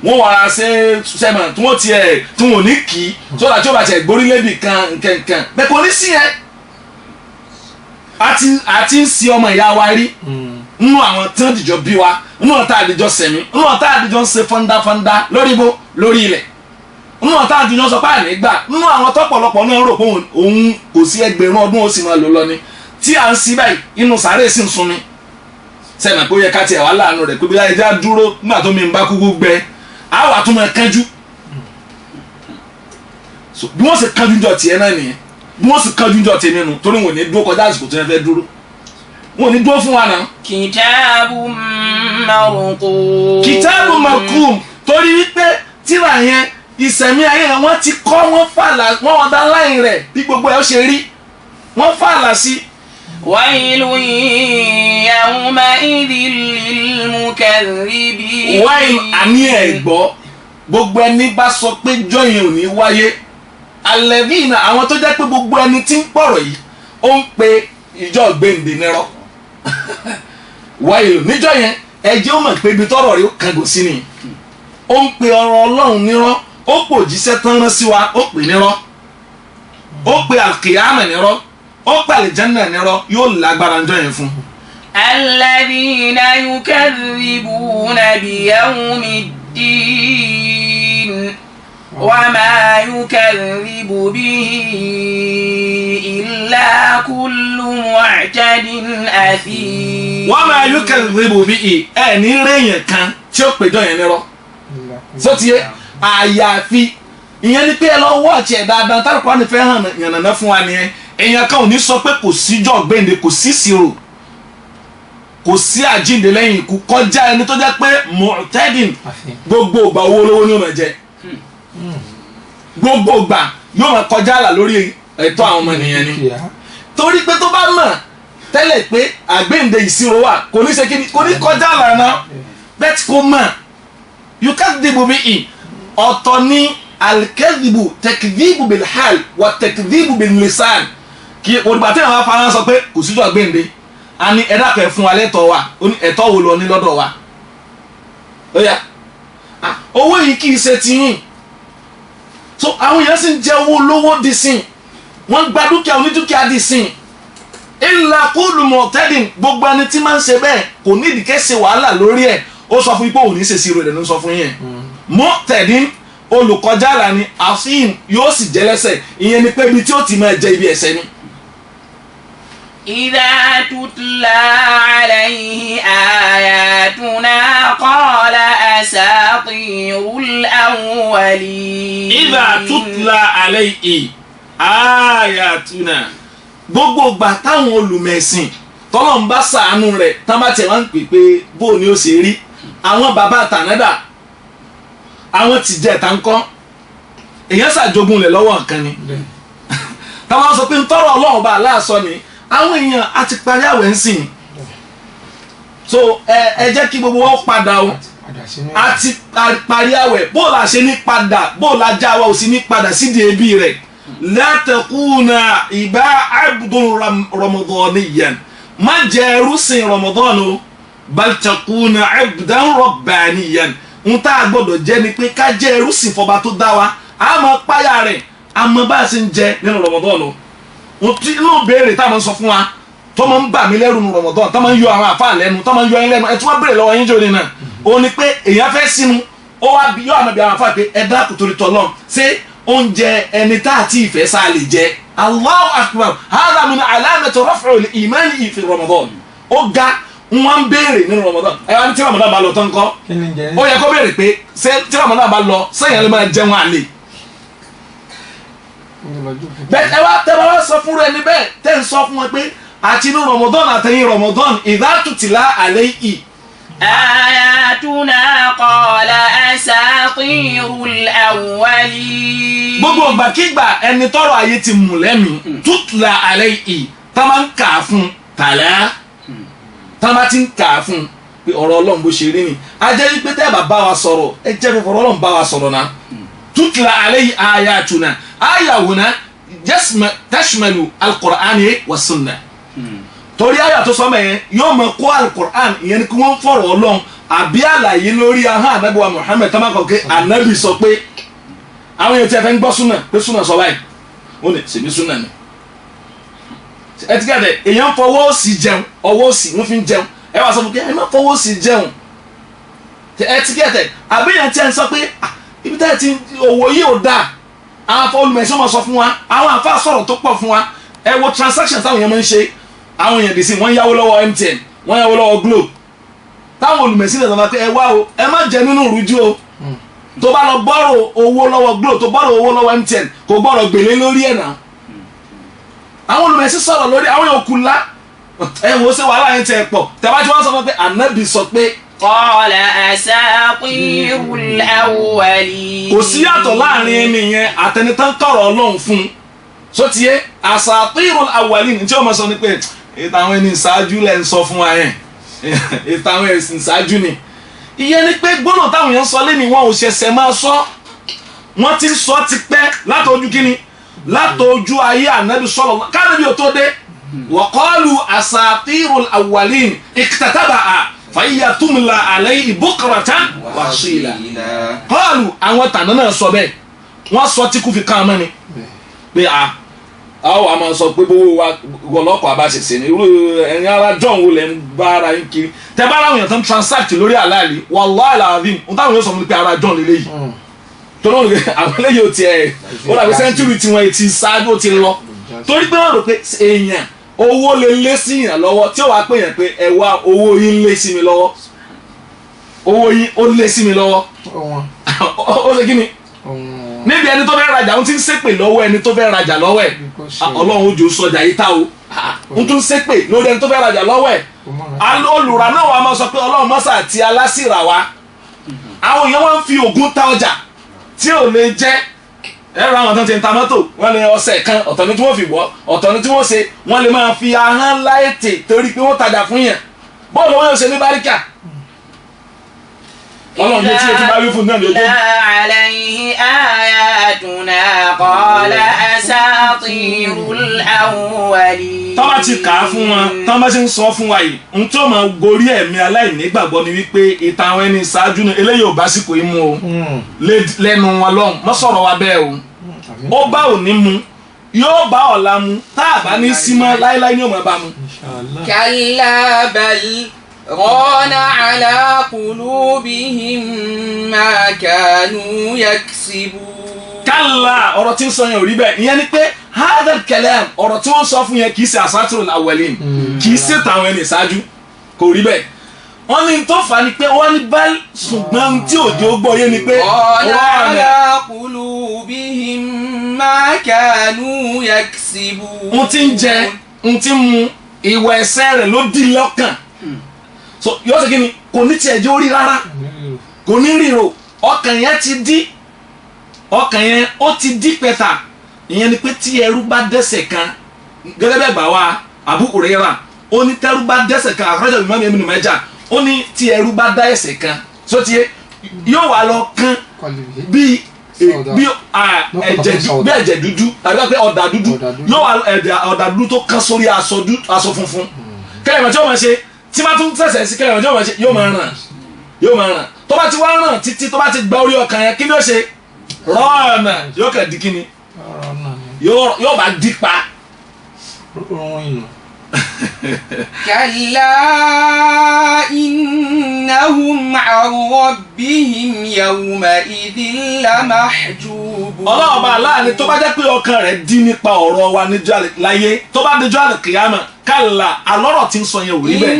wọ́n wàá ṣe sẹ́mà tí wọ́n tiẹ̀ tí wọ́n ní kì í sódà tí ó bá tiẹ̀ gbórí lébi kan nkankan bẹ́ẹ̀ kò ní sí yẹn àti ń si ọmọ ìyá wa rí nínú àwọn tí wọ́n dìjọ bí wa nínú ọ̀tá àdìjọ sẹ̀mí nínú ọ̀tá àdìjọ ń ṣe fọ́ndáfọ́ndá lórí ibo lórí ilẹ̀ nínú ọ̀tá àdìjọ sọ pé àní gbà nínú àwọn tọ́pọ̀lọpọ̀ náà rò pé òun kò sí ẹgbẹ̀rún ọdún ó sì máa lò lọ ni tí à ń sí báyìí inú sàárè sì ń sun mi sẹ́mi pé ó yẹ ká tiẹ̀ wá láàánú rẹ̀ pé bí ẹja dúró nígbà tó mi ń bá kúkú gbẹ á wà tó máa kánjú bí wọ́n sì kánjú jọ tiẹ̀ náà nìyẹn bí wọ́n sì kánjú jọ tiẹ̀ nínú torí wọn ò ní dúró kọjá àsìkò tó yẹn fẹ́ dúró wọn ò ní dúró fún wa náà. kitabun marqum. kitabun marqum torí wípé tíra yẹn ìsẹ̀mí ayé yẹn wọ́n ti kọ́ wọ́n fàlà wọ́n ọ̀dà láyìn rẹ̀ bí gbogbo ẹ̀ ó ṣe rí wọ́n fàlà sí. ويل يومئذ للمكذبين. wáyé àní ẹ̀ gbọ́ gbogbo ẹni bá sọ pé jọyìn ò ní wáyé alẹ́bíìnà àwọn tó jẹ́ pé gbogbo ẹni tí ń pọ̀rọ̀ yìí ó ń pe ìjọ gbèǹde nírọ́ wáyé níjọ́ yẹn ẹjẹ́ ó mọ̀ pé ibi tọ́rọ̀ rí ó kàngò sí ni ó ń pe ọ̀rọ̀ Ọlọ́run nírọ́ ó pò jíṣẹ́ tán rán sí wa ó pè nírọ́ ó pe àkìyámẹ̀ nírọ́ ó pe àlìjánà nírọ́ yóò lágbára ńjọ́ yẹn fún. الذين يكذبون بيوم الدين وما يكذب به إلا كل معتد أثيم. وما يكذب به ẹni rẹ̀yìn kan tí ó péjọ yẹn nírọ́ sọ ti yẹ àyàfi ìyẹn ni pé ẹ lọ wọ́ ọ̀tí ẹ̀ dáadáa tá a kọ́ ni fẹ́ hàn yànnàná fún wa nìyẹn èèyàn kan ò ní sọ pé kò síjọ́ gbẹ̀ǹde kò sí ìṣirò kò sí àjíǹde lẹ́yìn ikú kọjá ẹni tó jẹ́ pé mọ̀tẹ́dìn gbogbo ìgbà owó olówó ni ó máa jẹ gbogbo ìgbà yóò máa kọjá àlà lórí ẹ̀tọ́ àwọn ọmọ ènìyàn ni torí pé tó bá mọ̀ tẹ́lẹ̀ pé àgbéǹde ìṣirò wà kò ní ṣe kí ni kò ní kọjá àlà náà bẹ́ẹ̀ tí kò mọ̀ yukadibu bihi ọ̀tọ̀ ní alikẹ́dìbù tẹkidìbù bilhal wà tẹkidìbù bilisan kí olùgbà tí àwọn afárá sọ pé kò síjọ́ àgbéǹde a ní ẹ̀dá kan fún wa lẹ́tọ̀ọ́ wa ẹ̀tọ́ wo lọ ní lọ́dọ̀ wa ó yá owó yìí kì í ṣe tiyín so àwọn èèyàn sì ń jẹ owó lówó di sìn wọ́n gba dúkìá onídúkìá di sìn ìlà kúlù mọ̀tẹ́dìn gbogbo ẹni tí máa ń ṣe bẹ́ẹ̀ kò ní ìdíkẹ́ ṣe wàhálà lórí ẹ̀ ó sọ fún ipò òní ṣèṣì rẹ̀ ló ń sọ fún yẹn mọ̀tẹ́dìn olùkọjá àlà ni àfihàn yóò sì jẹ́ lẹ́sẹ̀ ìyẹn ni pé ibi tí ó ti máa jẹ ibi ẹ̀ṣẹ̀ ni. إذا تتلى عليه آياتنا قال أساطير الأولين. إذا تتلى عليه آياتنا gbogbo ìgbà táwọn olùmẹ̀sìn tọ́lọ̀ ń bá sàánú rẹ̀ tá bá tẹ̀ wọ́n ń pè pé bó ni ó ṣe rí àwọn bàbá àtànádà àwọn tìjẹ́ táǹkọ́ èèyàn ṣàjogún rẹ̀ lọ́wọ́ nǹkan ni táwọn sọ pé ń tọrọ Ọlọ́run bá aláàsọ ni àwọn èèyàn a ti parí àwẹ̀ ń sìn so ẹ jẹ́ kí gbogbo wọn padà o a ti parí àwẹ̀ bó la ṣe ní padà bó la já wa ò sí ní padà sídìí ẹbí rẹ̀ látẹkùnà ìbá abdul ramadaniyan má jẹ ẹrú sìn Ramadan o baltakùnà abdan rabbaniyan ń tá a gbọ́dọ̀ jẹ́ ni pé ká jẹ́ ẹrú sìn fọba tó dá wa a máa páyà rẹ̀ a máa bá a ṣe ń jẹ nínú Ramadan o inú béèrè tá a máa ń sọ fún wa tó máa ń bà mí lẹ́rù nu Ramadan tó máa ń yọ àwọn àfa lẹ́nu tó máa ń yọ ẹyin lẹ́nu ẹ tí wọ́n béèrè lọ́wọ́ yín jòlè náà ó ní pé èèyàn fẹ́ sínú ó wá bí yọ àmọ́ bí àwọn àfa pé ẹ dákun torí tọ́lọ́ ṣé oúnjẹ ẹni tá àti ìfẹ́ sá lè jẹ Allahu akbar hadha min alamati raf'il imani fi Ramadan ó ga wọ́n ń béèrè nínú Ramadan ẹ wá ní tí Ramadan bá lọ tán kọ́ ó yẹ kó béèrè pé ṣé tí Ramadan bá lọ sẹ́yìn lè máa jẹun àlè bẹ́ẹ̀ ẹ wá tẹ́ bá wá sọ fún rẹ níbẹ̀ tẹ́ ń sọ fún wọn pé àti inú Ramadan àtẹ̀yìn Ramadan idha tutla alayhi. ayatuna qala asatirul awwalin. gbogbo ìgbàkigbà ẹni tọrọ ayé ti mú lẹ́mìí tutla alayhi tá máa ń kà á fún tàlá tá máa ti ń kà á fún pé ọ̀rọ̀ Ọlọ́run bó ṣe rí ni a jẹ́ wípé tẹ́ bá wa sọ̀rọ̀ ẹ jẹ́ fífọ́ Ọlọ́run bá wa sọ̀rọ̀ náà tutla alayhi ayatuna aya huna tashmalu alqur'ani wa sunna torí aya tó sọmọ yẹn yóò máa kó alqur'an ìyẹn ni kí wọ́n fọ̀rọ̀ Ọlọ́run àbí àlàyé lórí ahọ́n Ànábì wa Muhammad tamakọ̀ pé Ànábì sọ pé àwọn èèyàn tí a fẹ́ ń gbọ́ súnà pé súnà sọ báyìí ó ní ṣèbí súnà ni ẹ ti gàdẹ èèyàn fọwọ́ òsì jẹun ọwọ́ òsì wọ́n fi ń jẹun ẹ wá sọ fún kí ẹ má fọwọ́ òsì jẹun ẹ ti gàdẹ àbí èèyàn tí a ń sọ pé ibi tá ẹ ti òwò yìí ò dáa àwọn afọ olùmẹ̀sán máa sọ fún wa àwọn àfa sọ̀rọ̀ tó pọ̀ fún wa ẹ wo transactions táwọn èèyàn máa ń ṣe àwọn èèyàn dì sí wọ́n yáwó lọ́wọ́ MTN wọ́n yáwó lọ́wọ́ Glo táwọn olùmẹ̀sán lè sọ pé ẹ wá o ẹ má jẹ nínú ìrújú o tó bá lọ bọ́rọ̀ owó lọ́wọ́ Glo tó bọ́rọ̀ owó lọ́wọ́ MTN kò gbọ́dọ̀ gbèlé lórí ẹ̀ náà àwọn olùmẹ̀sán sọ̀rọ̀ lórí àwọn èèyàn kù ńlá ẹ wò ó ṣe wàhálà yẹn tẹ̀ pọ̀ tẹ̀ bá tí wọ́n sọ fún pé Ànábì sọ pé قال أساطير الأولين. kò sí yàtọ̀ láàrin ẹni yẹn àtẹnitán kọ̀rọ̀ ọlọ́run fún sotiye asatirul awwalin tí ó máa sọ ni pé ìtàn àwọn ẹni ìṣáájú lẹ́ ń sọ fún wa yẹn ìtàn àwọn ẹni ìṣáájú ni ìyẹn ni pé gbọ́dọ̀ táwọn yẹn ń sọ lẹ́ni wọn ò ṣẹ̀ṣẹ̀ máa sọ wọ́n ti ń sọ tipẹ́ látọjú kíni látọjú ayé ànábì sallallahu kánábì ò tó dé wa qalu asatirul awwalin iktatabaha fàyíyà túmùlà alayhi bukratan wa asila qalu àwọn tàná náà sọ bẹ́ẹ̀ wọ́n sọ tí kò fi kàn mọ́ ni pé àwọn àmọ́ sọ pé bówó wa ọlọ́pàá bá ṣe ṣe ní irú ẹ̀yin ara john wo lẹ́ ń bá ara yín kiri tẹ bá aráwọ̀ yẹn tán transact lórí àlàálì wallahi alazim n táwọn yóò sọ fún mi pé ara john lélẹ́yìí tó lóun àwọn eléyìí ò tiẹ̀ ó dàbí sẹ́ńtúrì tiwọn ti ṣáájú ó ti lọ torí pé wọ́n rò pé èèyàn owó lè lé sí yàn lọ́wọ́ tí ó wàá pè yàn pé ẹ wá owó yín lé sí mi lọ́wọ́ owó yín ó lé sí mi lọ́wọ́ ó ṣe kí ni níbi ẹni tó fẹ́ rajà ń ti ń ṣépè lọ́wọ́ ẹni tó fẹ́ rajà lọ́wọ́ ẹ̀ ọlọ́run ojú sọjà yìí tá o ń tún ṣépè lórí ẹni tó fẹ́ rajà lọ́wọ́ ẹ̀ olùrà náà wà máa sọ pé ọlọ́run mọ́sà àti alásìrà wa àwọn èèyàn wọn ń fi ògùn ta ọjà tí ò lè jẹ́ ẹ̀rọ àwọn tó ti ń ta mọ́tò wọ́n lè ọ̀sẹ̀ kan ọ̀tọ̀ ni tí wọ́n fi wọ́ ọ̀tọ̀ ni tí wọ́n ṣe wọ́n lè máa fi ahọ́n láìtè torí pé wọ́n tajà fún yàn bọ́ọ̀lù wọn yóò ṣe ní báríkà ọlọ́run ní tí o ti bá wí fún náà lójú. عليه آياتنا قال أساطير الأولين. tọ́ bá ti kà á fún wọn tọ́ bá ti ń sọ fún wa yìí n tó máa gorí ẹ̀mí aláìnígbàgbọ́ ni wípé ìtàn àwọn ẹni ìṣáájú ni eléyìí ò bá sì kò í mú o lẹ́nu wọn lọ́hùn mọ́ sọ̀rọ̀ wa bẹ́ẹ̀ o ó bá òní mu yóò bá ọ̀la mu tá a bá ní símọ́ láéláé ní òun bá mu. كلا بل ران على قلوبهم ما كانوا يكسبون. kálá ọ̀rọ̀ tí ń sọ yẹn ò rí bẹ́ẹ̀ ìyẹn ni pé hadal kalam ọ̀rọ̀ tí wọ́n sọ fún yẹn kì í ṣe asatirul awwalin kì í ṣe tàwọn ẹni ìṣáájú kò rí bẹ́ẹ̀ wọ́n ní tó fà á ni pé wọ́n ní bal ṣùgbọ́n tí òjò gbọ́ yé ni pé ران على قلوبهم ما كانوا يكسبون. n ti ń jẹ n ti ń mu ìwà ẹ̀ṣẹ̀ rẹ̀ ló di lọ́kàn so yóò ṣe kí ni kò ní tiẹ̀ jẹ́ orí rárá kò ní ríro ọkàn yẹn ti dí ọkàn yẹn ó ti dí pẹ̀tà ìyẹn ni pé tí ẹrú bá dẹ́ṣẹ̀ kan gẹ́gẹ́ bẹ́ẹ̀ gbà wá Abu Hurairah ó ní tẹ́rú bá dẹ́ṣẹ̀ kan àkọ́jọ́ Imam Ibn Majah ó ní tí ẹrú bá dá ẹ̀ṣẹ̀ kan so ti yóò wá lọ kán bí ẹ̀jẹ̀ dúdú tàbí pé ọ̀dà dúdú yóò wá ọ̀dà dúdú tó kán sórí aṣọ funfun kẹ́lẹ́ ìmọ̀ tí wọ́n máa ṣe tí bá tún fẹsẹ̀ sí kẹ́lẹ́ ìmọ̀ tí wọ́n máa ṣe yóò máa ràn tó bá ti wá ràn títí tó bá ti gba orí ọkàn yẹn kí ni ó ṣe rọ́ọ̀nà yóò kàn di kí ni yóò bá di pa. كلا إنهم عن ربهم يومئذ لمحجوبون. ọlọ́ọ̀bá aláàánú tó bá jẹ́ pé ọkàn rẹ̀ dí nípa ọ̀rọ̀ wa níjọ́ láyé tó bá dijọ́ àlùkìyámà kálá alọ́rọ̀ tí ń sọ yẹn ò rí bẹ́ẹ̀.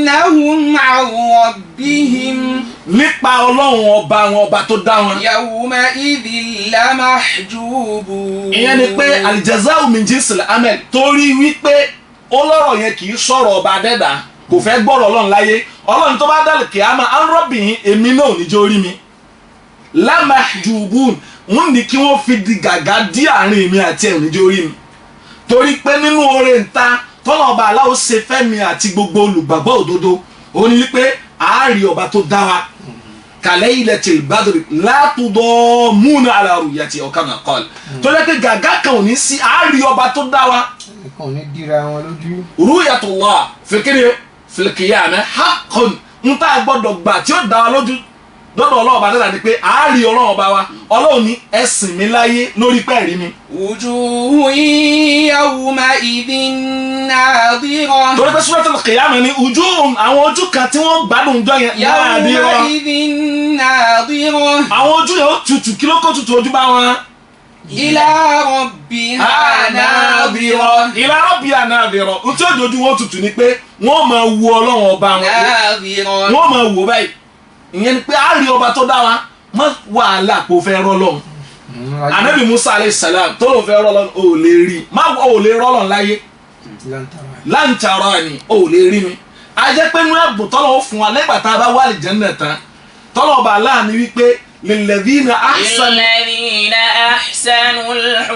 إنهم عن ربهم nípa ọlọ́run ọba wọn ọba tó dá wọn. يومئذ لمحجوبون. ìyẹn ni pé aljazā'u min jinsil amal torí wípé ọlọ́rọ̀ yẹn kì í sọ̀rọ̀ ọba adẹ́dà kò fẹ́ gbọ́rọ̀ ọlọ́run láyé ọlọ́run tó bá dálè kìámà á ń rọ́bìyìn èmi náà níjó rí mi lamahjubun wọ́n ní kí wọ́n fi di gàgá dí àárín èmi àti ẹ̀ níjó rí mi torí pé nínú oore ńta tọ́lá ọba aláwo ṣe fẹ́mi àti gbogbo olùgbàgbọ́ òdodo ó ní wípé àárí ọba tó dá wa kalaylatil badri la tudammuna ala ru'yati aw kama qala tó jẹ́ pé gàgá kan ò ní sí àárí ọba tó dá wa kàn ní dira wọn lójú. ru'yatullah fil qiyamah haqqun ń tá a gbọ́dọ̀ gbà tí ó dá wa lójú lọ́dọ̀ ọlọ́run ọba dáadáa ni pé àárí ọlọ́run ọba wa ọlọ́run ní ẹ̀sìn mi láyé lórí pẹ́ẹ́rì mi. wujuhun yawma'idhin nadhira. torí pé suratul qiyamah ni wujuhun àwọn ojú kan tí wọ́n gbádùn jọ yẹn nadhira. yawma'idhin nadhira. àwọn ojú yẹn ó tutù kí ló kó tutù ojú bá wọn. ila rabbiha nadhira. ila rabbiha nadhira ntí ojú wọn tutù ni pé wọ́n máa wo ọlọ́run ọba wọn. nadhira. wọ́n máa wò báyìí ìyẹn ni pé a rí ọba tó dá wa má wàhálà kó fẹ́ rọ́lọ́n anabi musa alayhi salam tó ló fẹ́ rọ́lọ́n ò lè rí má ò lè rọ́lọ́n láyé láǹtara ni ò lè rí mi a jẹ́ pé inú ẹ̀bùn tọ́lọ̀ ó fún wa lẹ́gbàá tá a bá wà àlìjánnà tán tọ́lọ̀ ọba aláàánú wípé lilladhina ahsanul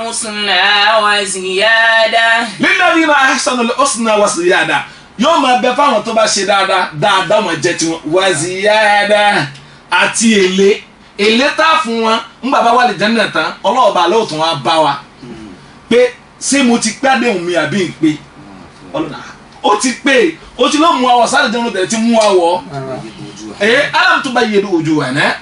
husna wa ziyada. lilladhina ahsanul husna wa ziyada yóò máa bẹ fáwọn tó bá ṣe dáadáa máa jẹ́ tiwọn wa ziyada àti èlé tá a fún wọn ńgbà bá wà àlìjánnà tán ọlọ́ọ̀ba lóòótọ́ wa bá wa pé ṣé mo ti pẹ́ àdéhùn mi àbí ń pé ó ti pé ó ti ló mú àwọ̀ sáré jẹun tẹ̀ ti mú àwọ̀ alam tubayyidu wujuhana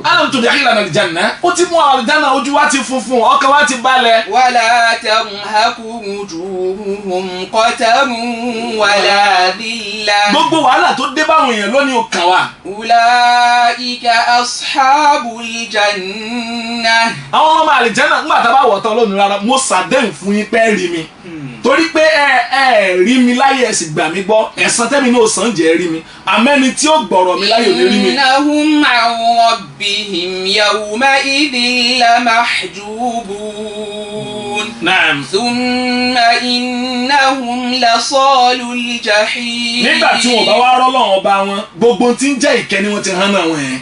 alam tudkhilana aljanna ó ti mú àwọn aljanna ojú wa ti funfun ọkàn wa ti balẹ̀. wala tarhaqu wujuhum qatarun wala dhillah. gbogbo wàhálà tó dé báwọn èèyàn lónìí ó kàn wá. ulaika ashabul janna. àwọn ọmọ àlìjánà ńgbà tá a bá wọ̀ tán lónìí rárá mo ṣàdéhùn fún yín pé ẹ rí mi torí pé ẹ rí mi láyé ẹ sì gbà mí gbọ́ ẹ̀san tẹ́mi náà sàn jẹ́ rí mi àmẹ́ni tí ó gbọ̀rọ̀ mi láyé ò ní rí mi. innahum an rabbihim yawma'idhin lamahjubun. Naam. thumma innahum lasalul jahim. nígbà tí wọn bá wá rọ́lọ́run ọba wọn gbogbo tí ń jẹ́ ìkẹ́ ni wọ́n ti hàn náà wọn yẹn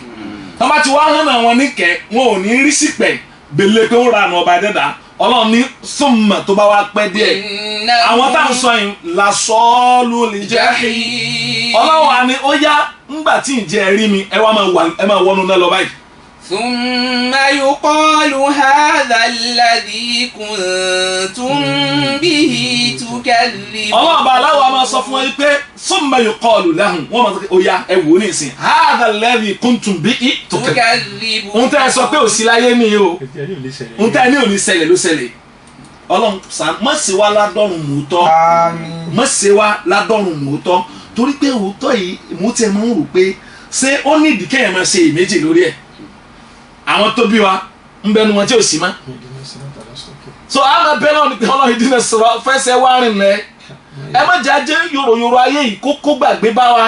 wọ́n bá ti wá hàn náà wọn níkẹ́ wọn ò ní rí sípẹ̀ gbélé pé ó ra àná ọba dẹ́dà ọlọ́run ní summa tó bá wá pẹ́ díẹ̀ àwọn táwọn sọ yìí lasalul jahim ọlọ́run wa ni ó yá ńgbà tí ǹjẹ́ rí mi ẹ máa wọnú náà lọ báyìí. thumma yuqalu hadha alladhi kuntum bihi tukadhibun. ọlọ́run bá aláwọ̀ a máa sọ fún wọn pé summa yuqalu lahum wọ́n máa sọ pé ó yá ẹ wò ó ní ìsìn hadha alladhi kuntum bihi tukadhibun. ohun tẹ́ ẹ sọ pé ò sí láyé ni o ohun tẹ́ ẹ ní ò ní ṣẹlẹ̀ ló ṣẹlẹ̀ ọlọ́run má ṣe wá ládọ́run mòótọ́ má ṣe wá ládọ́run mòótọ́ torí pé òótọ́ yìí mo tiẹ̀ máa ń rò pé ṣé ó ní ìdí kẹ́yìn máa ṣe ìméjì lórí ẹ̀ àwọn tó bí wa ń bẹnu wọn tí ò sí mọ́ so àmọ́ bẹ́ẹ̀ náà ni pé ọlọ́run ìdí náà sọ̀rọ̀ fẹsẹ̀ wá rìn lẹ̀ ẹ má jẹ́ ajé yòròyòrò ayé yìí kó gbàgbé bá wa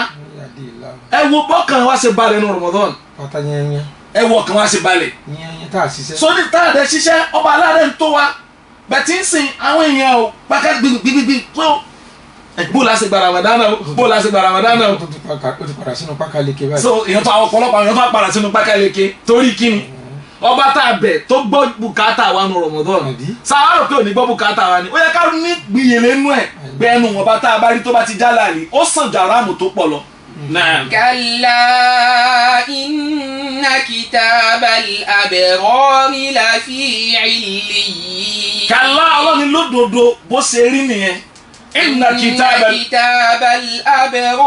ẹ wo bọ́kàn wa ṣe balẹ̀ ní Ramadan ẹ wo ọkàn wa ṣe balẹ̀ so ní táàdé ṣiṣẹ́ ọba aláàrẹ̀ ń tó wa bẹ̀tí ń sìn àwọn èèyàn ò pàkà gbìgbìgbì tó bó la ṣe gba Ramadan o bó la ṣe gba Ramadan o. ó ti padà sínú pákáleke báyìí. so èèyàn tó àwọn ọ̀pọ̀lọpọ̀ àwọn èèyàn tó padà sínú pákáleke torí kíni ọba tá a bẹ̀ tó gbọ́ bùkátà wa nù Ramadan sáárò pé ò ní gbọ́ bùkátà wa ni ó yẹ ká ní gbìyànlé nú ẹ̀ bẹ́ẹ̀ nù ọba tá a bá rí tó bá ti já láàrin ó sàn jà ráàmù tó pọ̀ lọ. kalla inna kitabal abrari lafi illiyin. kalla ọlọ́ni lódodo bó ṣe rí nìyẹn. inna kitabal abrar.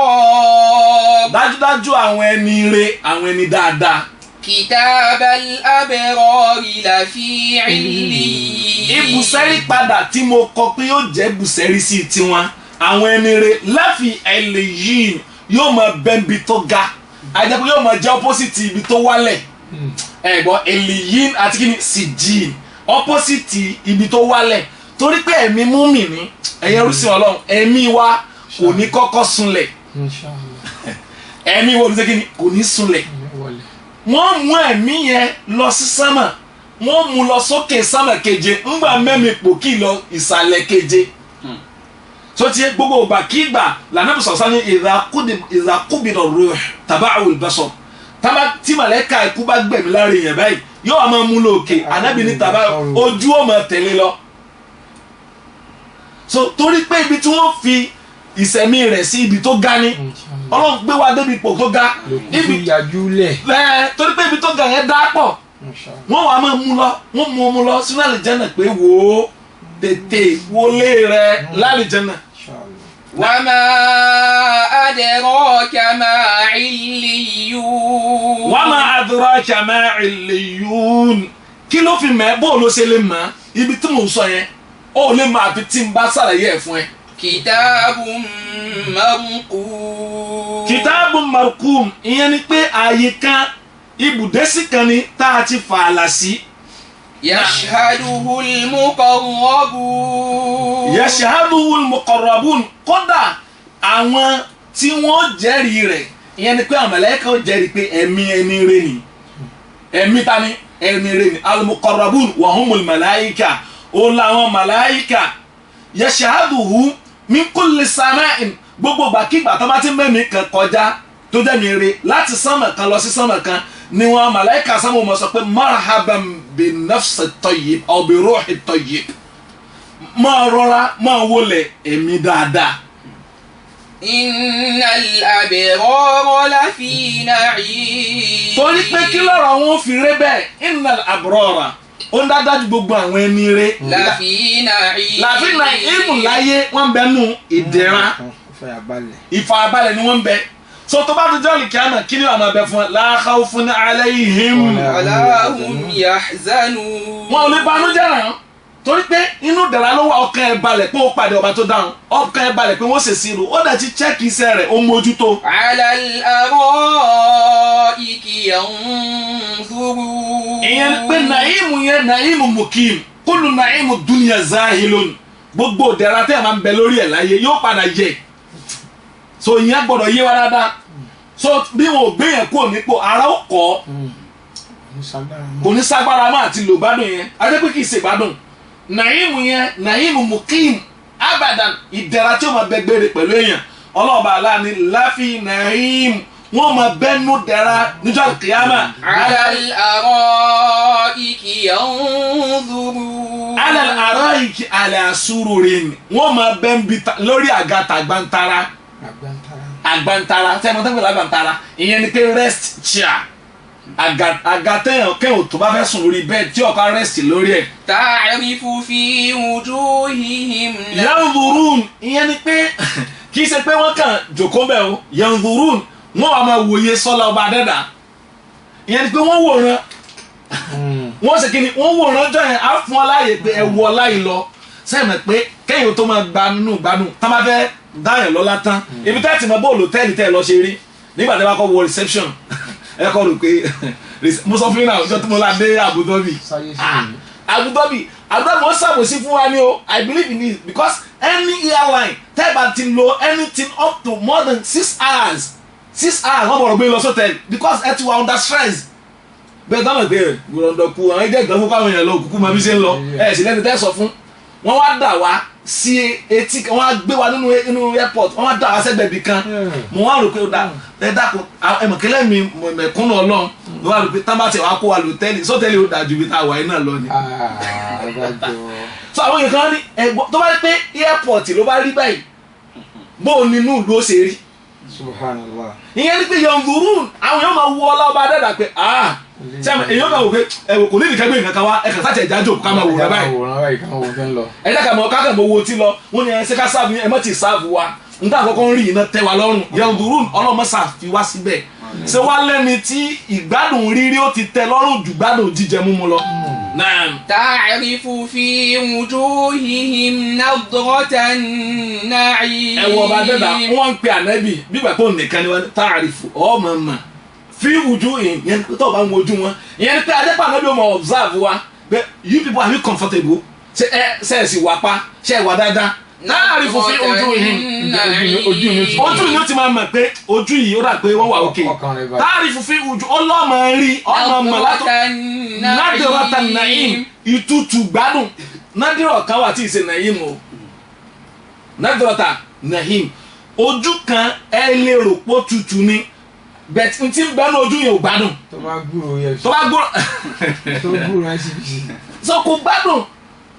dájúdájú àwọn ẹni re àwọn ẹni dáadáa. kitabal abrari lafi illiyin. ibùsẹ́rí padà tí mo kọ pé yóò jẹ́ ibùsẹ́rí sí tiwọn àwọn ẹni re lafi illiyin yóò máa bẹ́ńbi tó ga àjẹpẹ́ yóò máa jẹ́ opposite ibi tó wálẹ̀ ẹ̀gbọ́n illiyin àti kí ni sijin opposite ibi tó wálẹ̀ torí pé ẹ̀mí mùmínì ẹ̀yẹ rúṣin ọlọ́run ẹ̀mí wa kò ní kọ́kọ́ sunlẹ̀ ẹ̀mí wo ló ṣe kí ni kò ní sunlẹ̀ wọ́n mú ẹ̀mí yẹn lọ sí sánmà wọ́n mú lọ sókè sánmà keje ńgbà mẹ́mi pòkì lọ ìsàlẹ̀ keje tó ti gbogbo ìgbà kí ìgbà lànàbù sọ̀sán ní ìdàkúbìdọ̀ ruh taba'ul basar tí màlẹ́kà ikú bá gbẹ̀mí lára èèyàn báyìí yóò wá máa mú lókè ànábì ní tàbá ojú ó máa tẹ̀lé lọ. so torí pé ibi tí wọ́n fi ìsẹ̀mí rẹ̀ sí ibi tó ga ni ọlọ́run gbé wa débi ipò tó ga ibi yajúlẹ̀ torí pé ibi tó ga yẹn dá pọ̀ wọ́n wàá máa mú lọ wọ́n mú lọ sínú àlìjẹ́nà pé wò ó tètè wọlé rẹ̀ lálìjẹ́nà. wama adraka ma illiyun. wama adraka ma illiyun kí ló fi mẹ́ bó ló ṣe lè mọ̀ ibi tí mò ń sọ yẹn ó lè mọ̀ àfi tí n bá ṣàlàyé ẹ̀ fún ẹ. kitabun marqum. kitabun marqum ìyẹn ni pé ààyè kan ibùdésí kan ni tá a ti fààlà sí. yashhaduhul muqarrabun. yashhaduhul muqarrabun kódà àwọn tí wọ́n jẹ́rìí rẹ̀ ìyẹn ni pé àwọn màláíkà ó jẹ́rìí pé ẹ̀mí ẹni rẹ̀ ni ẹ̀mí ta ni ẹni rẹ̀ ni al-muqarrabun wa humul màláíkà ó làwọn màláíkà yashhaduhu min kulli sama'in gbogbo gbàkígbà tó bá ti mẹ́mí kan kọjá tó jẹ́ mi re láti sánmà kan lọ sí sánmà kan ni wọn màláìka sánmà mọ̀ sọ pé marhaban bi nafsi tayyib aw bi ruhi tayyib máa rọra máa wọlé ẹ̀mí dáadáa. Innal abrara lafi na'im. torí pé kí lọ́rọ̀ wọn fi ré bẹ́ẹ̀ innal abrara ó ń dájú gbogbo àwọn ẹni rẹ̀ Lafi na'im. láfi na'im láyé wọ́n bẹ nù ìdẹ̀ra ìfàyàbalẹ̀ ni wọ́n bẹ so tó bá ti jọ́ ìkíyàmà kí ni wọ́n máa bẹ fún ẹ la khawfun alayhim Wala hum yahzanun. wọn ò lè banújẹ́ náà torí pé inú dẹ̀ra ló wà ọkàn ẹ̀ balẹ̀ pé ó pàdé ọba tó dáhùn ọkàn ẹ̀ balẹ̀ pé wọ́n ṣèṣì rò ó dẹ̀ ti chẹ́kì iṣẹ́ rẹ̀ ó mójútó. Ala al-ara'iki yanzurun. ìyẹn pé nàìmù yẹn nàìmù mukim kullu nàìmù dunya zahilun gbogbo dẹ̀ra tẹ́ ẹ̀ máa ń bẹ lórí ẹ̀ láyé yóò padà yẹ so ìyẹn gbọ́dọ̀ yé wa dáadáa so bí wọn ò gbé yẹn kúrò nípò ara ó kọ́ kò ní ságbára máa ti lò gbádùn yẹn adé pé kì í ṣe gbádùn nàìmù yẹn nàìmù mukim abadan ìdẹ̀ra tí ó máa bẹ gbére pẹ̀lú èèyàn ọlọ́ọ̀bà aláàánú láfi nàìmù wọ́n máa bẹ́nu dẹ̀ra níjọ́ kìyàmà. Ala al-ara'iki yanzurun. ala al-ara'iki ala sururin wọ́n máa bẹ́ ń bi lórí àga tàgbàntara àgbàntara tẹ́lẹ̀ tẹ́lẹ̀ lágbàntara ìyẹn ni pé rest chair àga kẹ́hìn tó bá fẹ́ sùn lórí bẹ́ẹ̀ tí ọ̀ká rest lórí ẹ̀. Ta'rifu fi wujuhihim. yanzurun ìyẹn ni pé kì í ṣe pé wọ́n kàn jòkó bẹ́ẹ̀ o yanzurun wọ́n wà máa wòye sọ́lá ọba adẹ́dà ìyẹn ni pé wọ́n wòran wọ́n ṣe kí ni wọ́n wòran jọ yẹn á fún ọ láàyè pé ẹ wọ láì lọ sẹ́yìn mọ̀ pé kẹ́yìn tó máa gbanú tá máa fẹ́ dáyàn lọ́lá tán ibi tẹ́ ti mọ bóòlù tẹ́ẹ̀lì tẹ́ ẹ lọ ṣe rí nígbà tí wọ́n bá kọ́ wọ reception ẹ kọ́ rò pé mo sọ fún yín náà ọjọ́ tí mo la dé Abu Dhabi wọ́n ṣàbòsí fún wa ni o I believe in it because any airline tẹ́ bá ti lo anything up to more than 6 hours wọ́n bọ̀rọ̀ gbé lọ sọ́tẹ̀lì because ẹ ti wà under stress bẹ́ẹ̀ dáhùn pé gbọ̀dọ̀kú àwọn ẹgbẹ́ ìgbà fún káwọn èèyàn lọ òkùnkùn máa bí ṣe ń lọ ẹ̀ sì lẹ́ni tẹ́ sọ fún wọ́n wá dà wá sí etí wọ́n á gbé wa nínú airport wọ́n wá dà wá sẹ́gbẹ̀ẹ́ bì kan mo wá rò pé ẹ dákun ẹ̀mọ̀kẹ́lẹ́ mi mẹ̀kúnnù ọlọ́run mo wá rò pé tábà tẹ̀ wá kó wa lòtẹ́ẹ̀lì sọ́tẹ̀lì ó dájú bí tá a wà yín náà lọ ni. so àwọn èèyàn kan ní ẹ̀gbọ́n tó bá rí pé airport ló bá rí báyìí bóun nínú ìlú ó ṣe rí. Subhanallah. ìyẹn ni pé yanzurun àwọn èèyàn máa wọ ọlọ́ọ̀bá dẹ́dà pé sẹ́mi èèyàn máa wò pé ẹ̀wò kò ní ìdíkẹ́ gbé nǹkan kan wá ẹ̀ka sáà tẹ̀ jájò ká máa wò rẹ báyìí ẹ̀dá kà mọ̀ káàkà mọ̀ owó tí lọ wọ́n ní ẹ̀ ṣe ká sáàbù yẹn ẹ̀ mọ̀ ti sáàbù wa nǹkan àkọ́kọ́ ń rí iná tẹ́ wa lọ́rùn yanzurun ọlọ́mọṣà fi wá síbẹ̀ ṣé wá lẹ́ni tí ìgbádùn rírí ó ti tẹ́ lọ́rùn jù gbádùn jíjẹ múmu lọ. Ta'rifu fi wujuhihim nadratan na'im. ẹ̀wọ̀ ọba dẹ́dà wọ́n ń pe ànábì bíbà pé òun nìkan ni wọ́n ta'rifu ọmọ mà fi wujuhihim yẹn tó bá ń wojú wọn ìyẹn pé adẹ́pà ànábì ọmọ observe wa but you people are you comfortable ṣe ẹ sì wà pa ṣe ẹ wà dáadáa ta'rifu fi wujuhihim ojú yìí ó ti máa mọ̀ pé ojú yìí ó dà pé wọ́n wà òkè ta'rifu fi wujuhihim ọlọ́mọ rí ọmọ mọ̀ látọ̀ nadratan na'im ìtutù gbádùn nádìrọ̀ kan wà tí ì ṣe na'im o nadratan na'im ojú kan ẹ lè rò pó tutù ni bẹ́ẹ̀ tí ń bẹ́ẹ̀ ní ojú yẹn ò gbádùn tó bá gbúrò yẹ tó bá gbúrò tó gbúrò ICBC. so kò gbádùn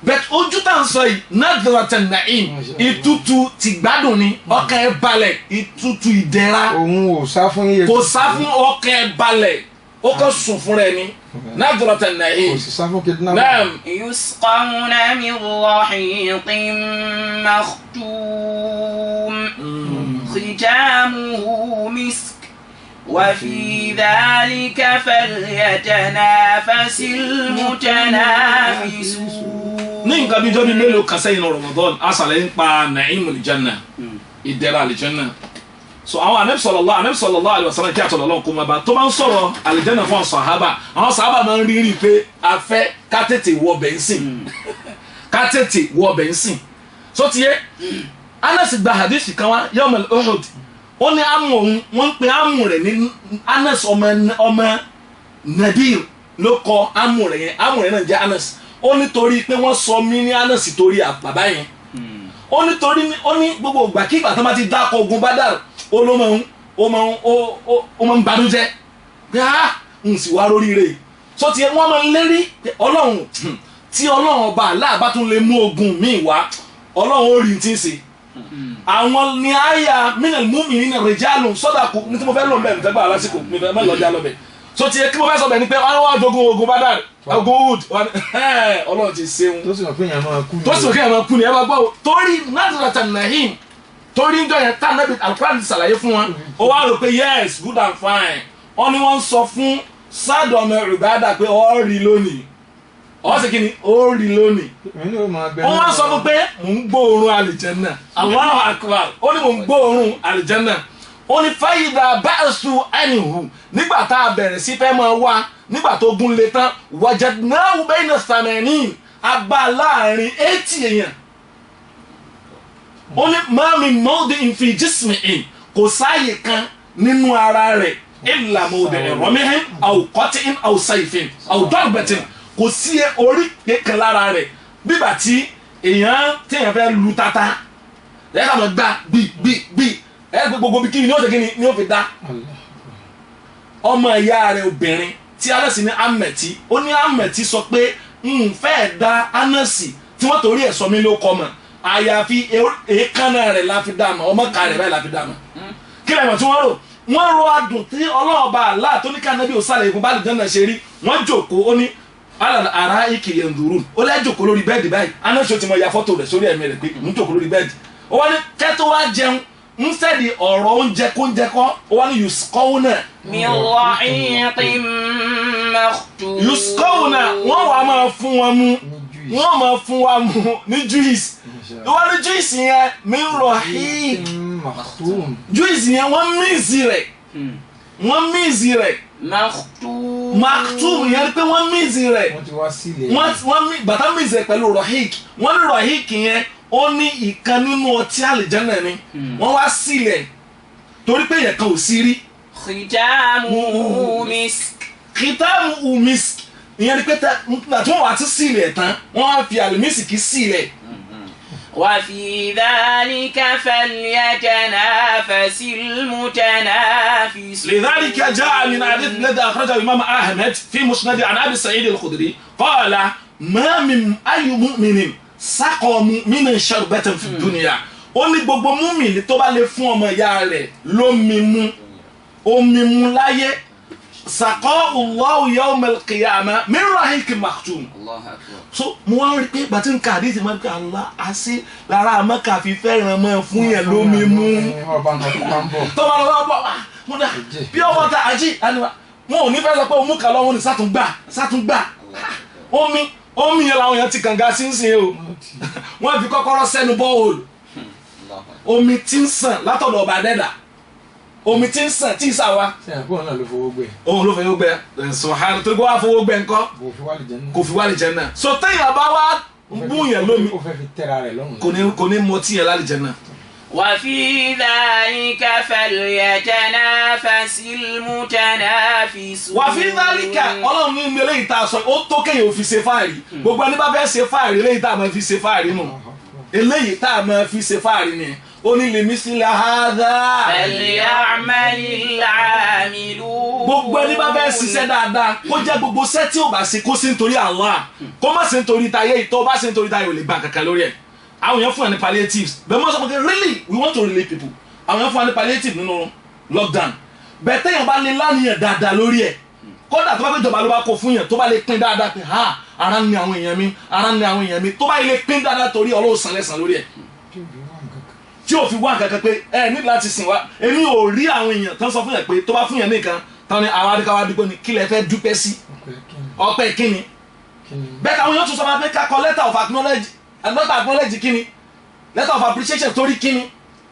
bẹ́ẹ̀ ojú tá à ń sọ yìí nadratan na'im ìtutù ti gbádùn ni ọkàn ẹ balẹ̀ ìtutù ìdẹ̀ra òun ò sá fún yíyẹ kò sá fún ọkàn ẹ balẹ̀ ó kàn sùn fún rẹ ni nadratan na'im. kò sì sá fún kidnap. naam يسقون من رحيق مختوم ختامه مسك وفي ذلك فليتنافس المتنافسون. ní nǹkan bíi jọ́bí mélòó kan sẹ́yìn ní Ramadan asàlẹ̀ ń pa na'imul janna ìdẹ̀ra àlìjánná so àwọn anabi sallallahu alaihi wasallam kí àtọ̀lọ́ lọ́n kó máa bá tó bá ń sọ̀rọ̀ àlìjánná fún àwọn sàhábà máa ń rí pé a fẹ́ ká tètè wọ bẹ̀ ń sìn so ti yé Anas gba hadith kan wá yawm al-Uhud ó ní amú òun wọ́n ń pe amú rẹ̀ ní Anas ọmọ Nadir ló kọ amú rẹ̀ yẹn amú rẹ̀ náà jẹ́ Anas ó nítorí pé wọ́n sọ mí ní Anas torí bàbá yẹn ó ní torí ó ní gbogbo ìgbà kí ìgbà tó bá ti dákọ̀ ogun Badar ó máa ń banújẹ́ pé n sì wá rórí rẹ̀ so ti wọ́n máa ń lérí ọlọ́run tí ọlọ́run ọba Allah bá tún lè mú ogun míì wá ọlọ́run ó rí tí ń ṣe àwọn ni àyà minal mu'minina rijalun sadaqu ní tí mo fẹ́ lò ń bẹ̀ nígbà lásìkò mi fẹ́ lọ́jà lọ́bẹ̀ so ti kí mo fẹ́ sọ bẹ̀ ni pé wọ́n wá jogun ogun Badar ogun Uhud ọlọ́run ti ṣeun tó sì mọ̀ pé èèyàn máa kú ni. tó sì mọ̀ pé èèyàn máa kú ni ẹ bá gbọ́ torí nazratan nahim torí ń jọ yẹn tá nàbì Al-Qur'an ti ṣàlàyé fún wọn ó wá rò pé yes good and fine wọ́n ní wọ́n sọ fún Sa'd ọmọ Ubadah pé ó rí lónìí ó sì kí ni ó rí lónìí wọ́n wá sọ fún pé mò ń gbóòórùn àlìjẹ́nà Allahu akbar ó ní mò ń gbóòórùn àlìjẹ́nà ó ní fayida ba'su anhu nígbà tá a bẹ̀rẹ̀ sí fẹ́ máa wá nígbà tó gún lé tán wajadnahu bayna thamanin abá láàrin 80 èèyàn ó ní ma min mawdi'in fi jismihi kò sáàyè kan nínú ara rẹ̀ illa mawdi'u ramihin aw qat'in aw sayfin aw darbatin kò sí orí kan lára rẹ̀ bíbà tí èèyàn fẹ́ lu tata ẹ̀ ká mọ̀ gbà bí gbogbo bí kíni ní ọ̀sẹ̀ kíni ní ó fi dá ọmọ ìyá rẹ̀ obìnrin tí Anasi ní Amẹ̀tí ó ní Amẹ̀tí sọ pé n fẹ́ dá Anasi tí wọ́n torí ẹ̀ sọ mí ló kọ́ mọ̀ àyàfi èékánná rẹ̀ la fi dá mọ̀ ọmọ ká rẹ̀ báyìí la fi dá mọ̀ kí lẹ́yìn tí wọ́n ro adùn tí ọlọ́ọ̀ba Allah tó ní ká Ànábì òsàlẹ̀ ìkún bá lè jẹ́nà ṣe rí wọ́n jòkó ó ní ara ìkì yanzurun ó lẹ́ jòkó lórí bẹ́ẹ̀dì báyìí Anasi ó ti mọ ya fọ́tò rẹ̀ sórí ẹ̀mí rẹ̀ pé ń jòkó lórí bẹ́ẹ̀dì ó wá ní kẹ́tọ́ wá jẹun ń sẹ́ẹ̀dì ọ̀rọ̀ oúnjẹ kóúnjẹ kọ́ ó wá ní yusqawna min rahiqin makhtum yusqawna wọ́n wà máa fún wọn mu wọ́n máa fún wa mu ní juice wọ́n ní juice yẹn min rahiq juice yẹn wọ́n míìsì rẹ̀ makhtum yẹn pé wọ́n míìsì rẹ̀ wọ́n bàtà míìsì rẹ̀ pẹ̀lú rahiq wọ́n ní rahiq yẹn ó ní ìkan nínú ọtí àlìjẹ́nà ni wọ́n wá sílẹ̀ torí pé yẹn kan ò sí rí. khitamuhu misk. khitamuhu misk ìyẹn ni pé nígbà tí wọ́n wá ti sílẹ̀ tán wọ́n wá fi àlùmísìkì sílẹ̀. wa fi dhalika falyatanafasil mutanafisun. lidhalika jaa min hadith alladhi akhrajahu imam Ahmad fi musnad an Abi Sa'id al-Khudri qala ma min ayyi mu'minin sákọ̀ mínú sharbatan fi dunya ó ní gbogbo múmìnì tó bá lè fún ọmọ ìyá rẹ̀ omi mu láyé saqahu Allahu yawmal qiyamah min rahiqin makhtum. so mo wá rí pé bàtí n kàdí ti máa ń kà Allah àṣì lára àmọ́kà fi fẹ́ràn mọ́ fún yẹn lómi mú tó bá lọ́wọ́ bọ̀ wá bí ọwọ́ ta àjí àníwá wọn ò ní fẹ́ sọ pé òun kà lọ́wọ́ ní sátúngbà omi yẹn làwọn èèyàn ti kànga sínsìn o wọ́n fi kọ́kọ́rọ́ sẹ́nu bọ́ọ̀lù omi tí ń sàn látọ̀dọ̀ ọba dẹ́dà omi tí ń sàn tí ń sà wá. òun náà ló fowó gbẹ. òun ló fowó gbẹ sọ̀hán tó gbọ́ wá fowó gbẹ ńkọ́ kò fi wá lè jẹ náà. so téèyàn bá wá bú yẹn lómi kò ní mọtí yẹn lálẹ́ jẹ náà. وفي ذلك فليتنافس المتنافسون. وفي ذلك ọlọ́run ní ilé yìí tá a sọ ó tó kéèyàn ò fi ṣe fáàrí gbogbo ẹni bá fẹ́ ṣe fáàrí eléyìí tá a máa fi ṣe fáàrí nù eléyìí tá a máa fi ṣe fáàrí ni ó ní limithli hadha falya'malil 'amilun. gbogbo ẹni bá fẹ́ ṣiṣẹ́ dáadáa kó jẹ́ gbogbo iṣẹ́ tí ò bá ṣe kó sí nítorí Allah kó má ṣe nítorí tayé ìtọ́ bá ṣe nítorí tayé ò lè gbà kankan lórí ẹ̀. àwọn yẹn fún wa ní palliatives bẹ́ẹ̀ mọ́ sọ pé really we want to relieve people àwọn yẹn fún wa ní palliative nínú lockdown bẹ́ẹ̀ tẹ́yàn bá lè lánìyàn dáadáa lórí ẹ̀ kódà tó bá fẹ́ jọba ló bá kó fún yẹn tó bá lè pín dáadáa pé ara ń ní àwọn èèyàn mi tó bá lè pín dáadáa torí Ọlọ́run san lẹ́san lórí ẹ̀ tí ò fi wá nǹkan pé ẹ ní láti sìn wá èmi ò rí àwọn èèyàn tán sọ fún yẹn pé tó bá fún yẹn nìkan tán ni àwọn adékáwá dúpẹ́ ni kí lẹ fẹ́ dúpẹ́ sí ọpẹ́ kíni bẹ́ẹ̀ káwọn yóò tún sọ máa pé ká kọ letter of acknowledge kíni letter of appreciation torí kíni.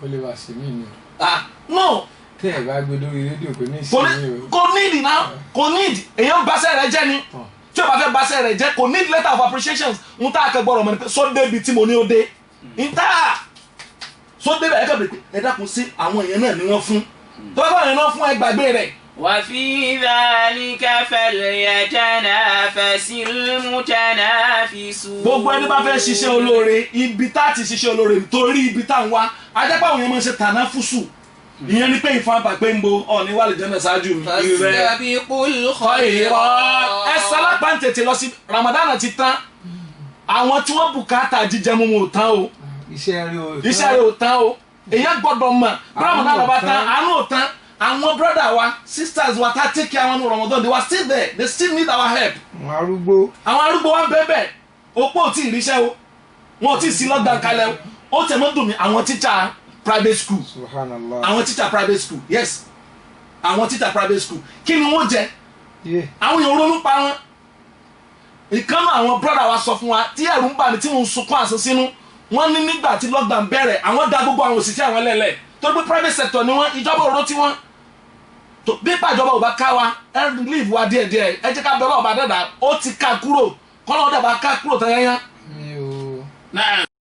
ó lè wá sí mí ni. no. tẹ́ ẹ̀ bá gbé lórí rédíò pé ní ìsinmi o. kò níìdì náà kò níìdì èèyàn baṣẹ́ rẹ̀ jẹ́ ni tí o bá fẹ́ baṣẹ́ rẹ̀ jẹ́ kò níìdì letter of appreciation ń tá akẹgbọ́rọ̀ mọ́ ni pé sóde ibi tí mo ní ó dé ń tá sóde bẹ́ẹ̀ kẹ́ bẹ̀rẹ̀ ẹ dákun sí àwọn èèyàn náà ni wọ́n fún tó bá bá èèyàn náà fún ẹ gbàgbé rẹ̀ وفي ذلك فليتنافس المتنافسون. gbogbo ẹni bá fẹ́ ṣiṣẹ́ olóore ibi tá ti ṣiṣẹ́ olóore nítorí ibi tá ń wá ajẹ́pẹ́ àwọn èèyàn máa ń ṣe tànáfùsù ìyẹn ni pé ìfanfà pé ń bo ọ̀ní wà lè jẹ́nà ṣáájú mi. fastabiqul khayrat. ẹ sálápá ń tètè lọ sí Ramadan ti tán àwọn tí wọ́n bùkátà jíjẹ mímu ò tán o iṣẹ́ rẹ̀ ò tán o èèyàn gbọ́dọ̀ mọ̀ Ramadan bá tán àánú ò tán àwọn brother wa sisters wa tá take care wọn ní Ramadan they were still there they still need our help. àwọn arúgbó wa ń bẹ́ẹ̀ opó ò tí ì ríṣẹ́ o wọn ò tí ì sí lockdown kalẹ̀ o ó tẹ̀ mọ́ dùn mí àwọn teacher private school subhanallah àwọn teacher private school yes àwọn teacher private school kí ni wọ́n jẹ àwọn èèyàn ronú pa wọn ìkànnì àwọn brother wa sọ fún wa tí ẹ̀rù ń bà mí tí mo ń sunkún àṣọ sínú wọ́n ní nígbà tí lockdown bẹ̀rẹ̀ àwọn dá gbogbo àwọn òṣìṣẹ́ àwọn lẹ́lẹ̀ torí pé private sector ni wọ́n ìjọba òró tí wọ́n bí pàjọba ò bá ká wa ẹ relieve wa díẹ̀díẹ̀ ẹ jẹ́ ká bẹ̀rẹ̀ ọba dẹ́dà ó ti ká kúrò kọ́nà ọ̀dà bá ká kúrò tán yányá.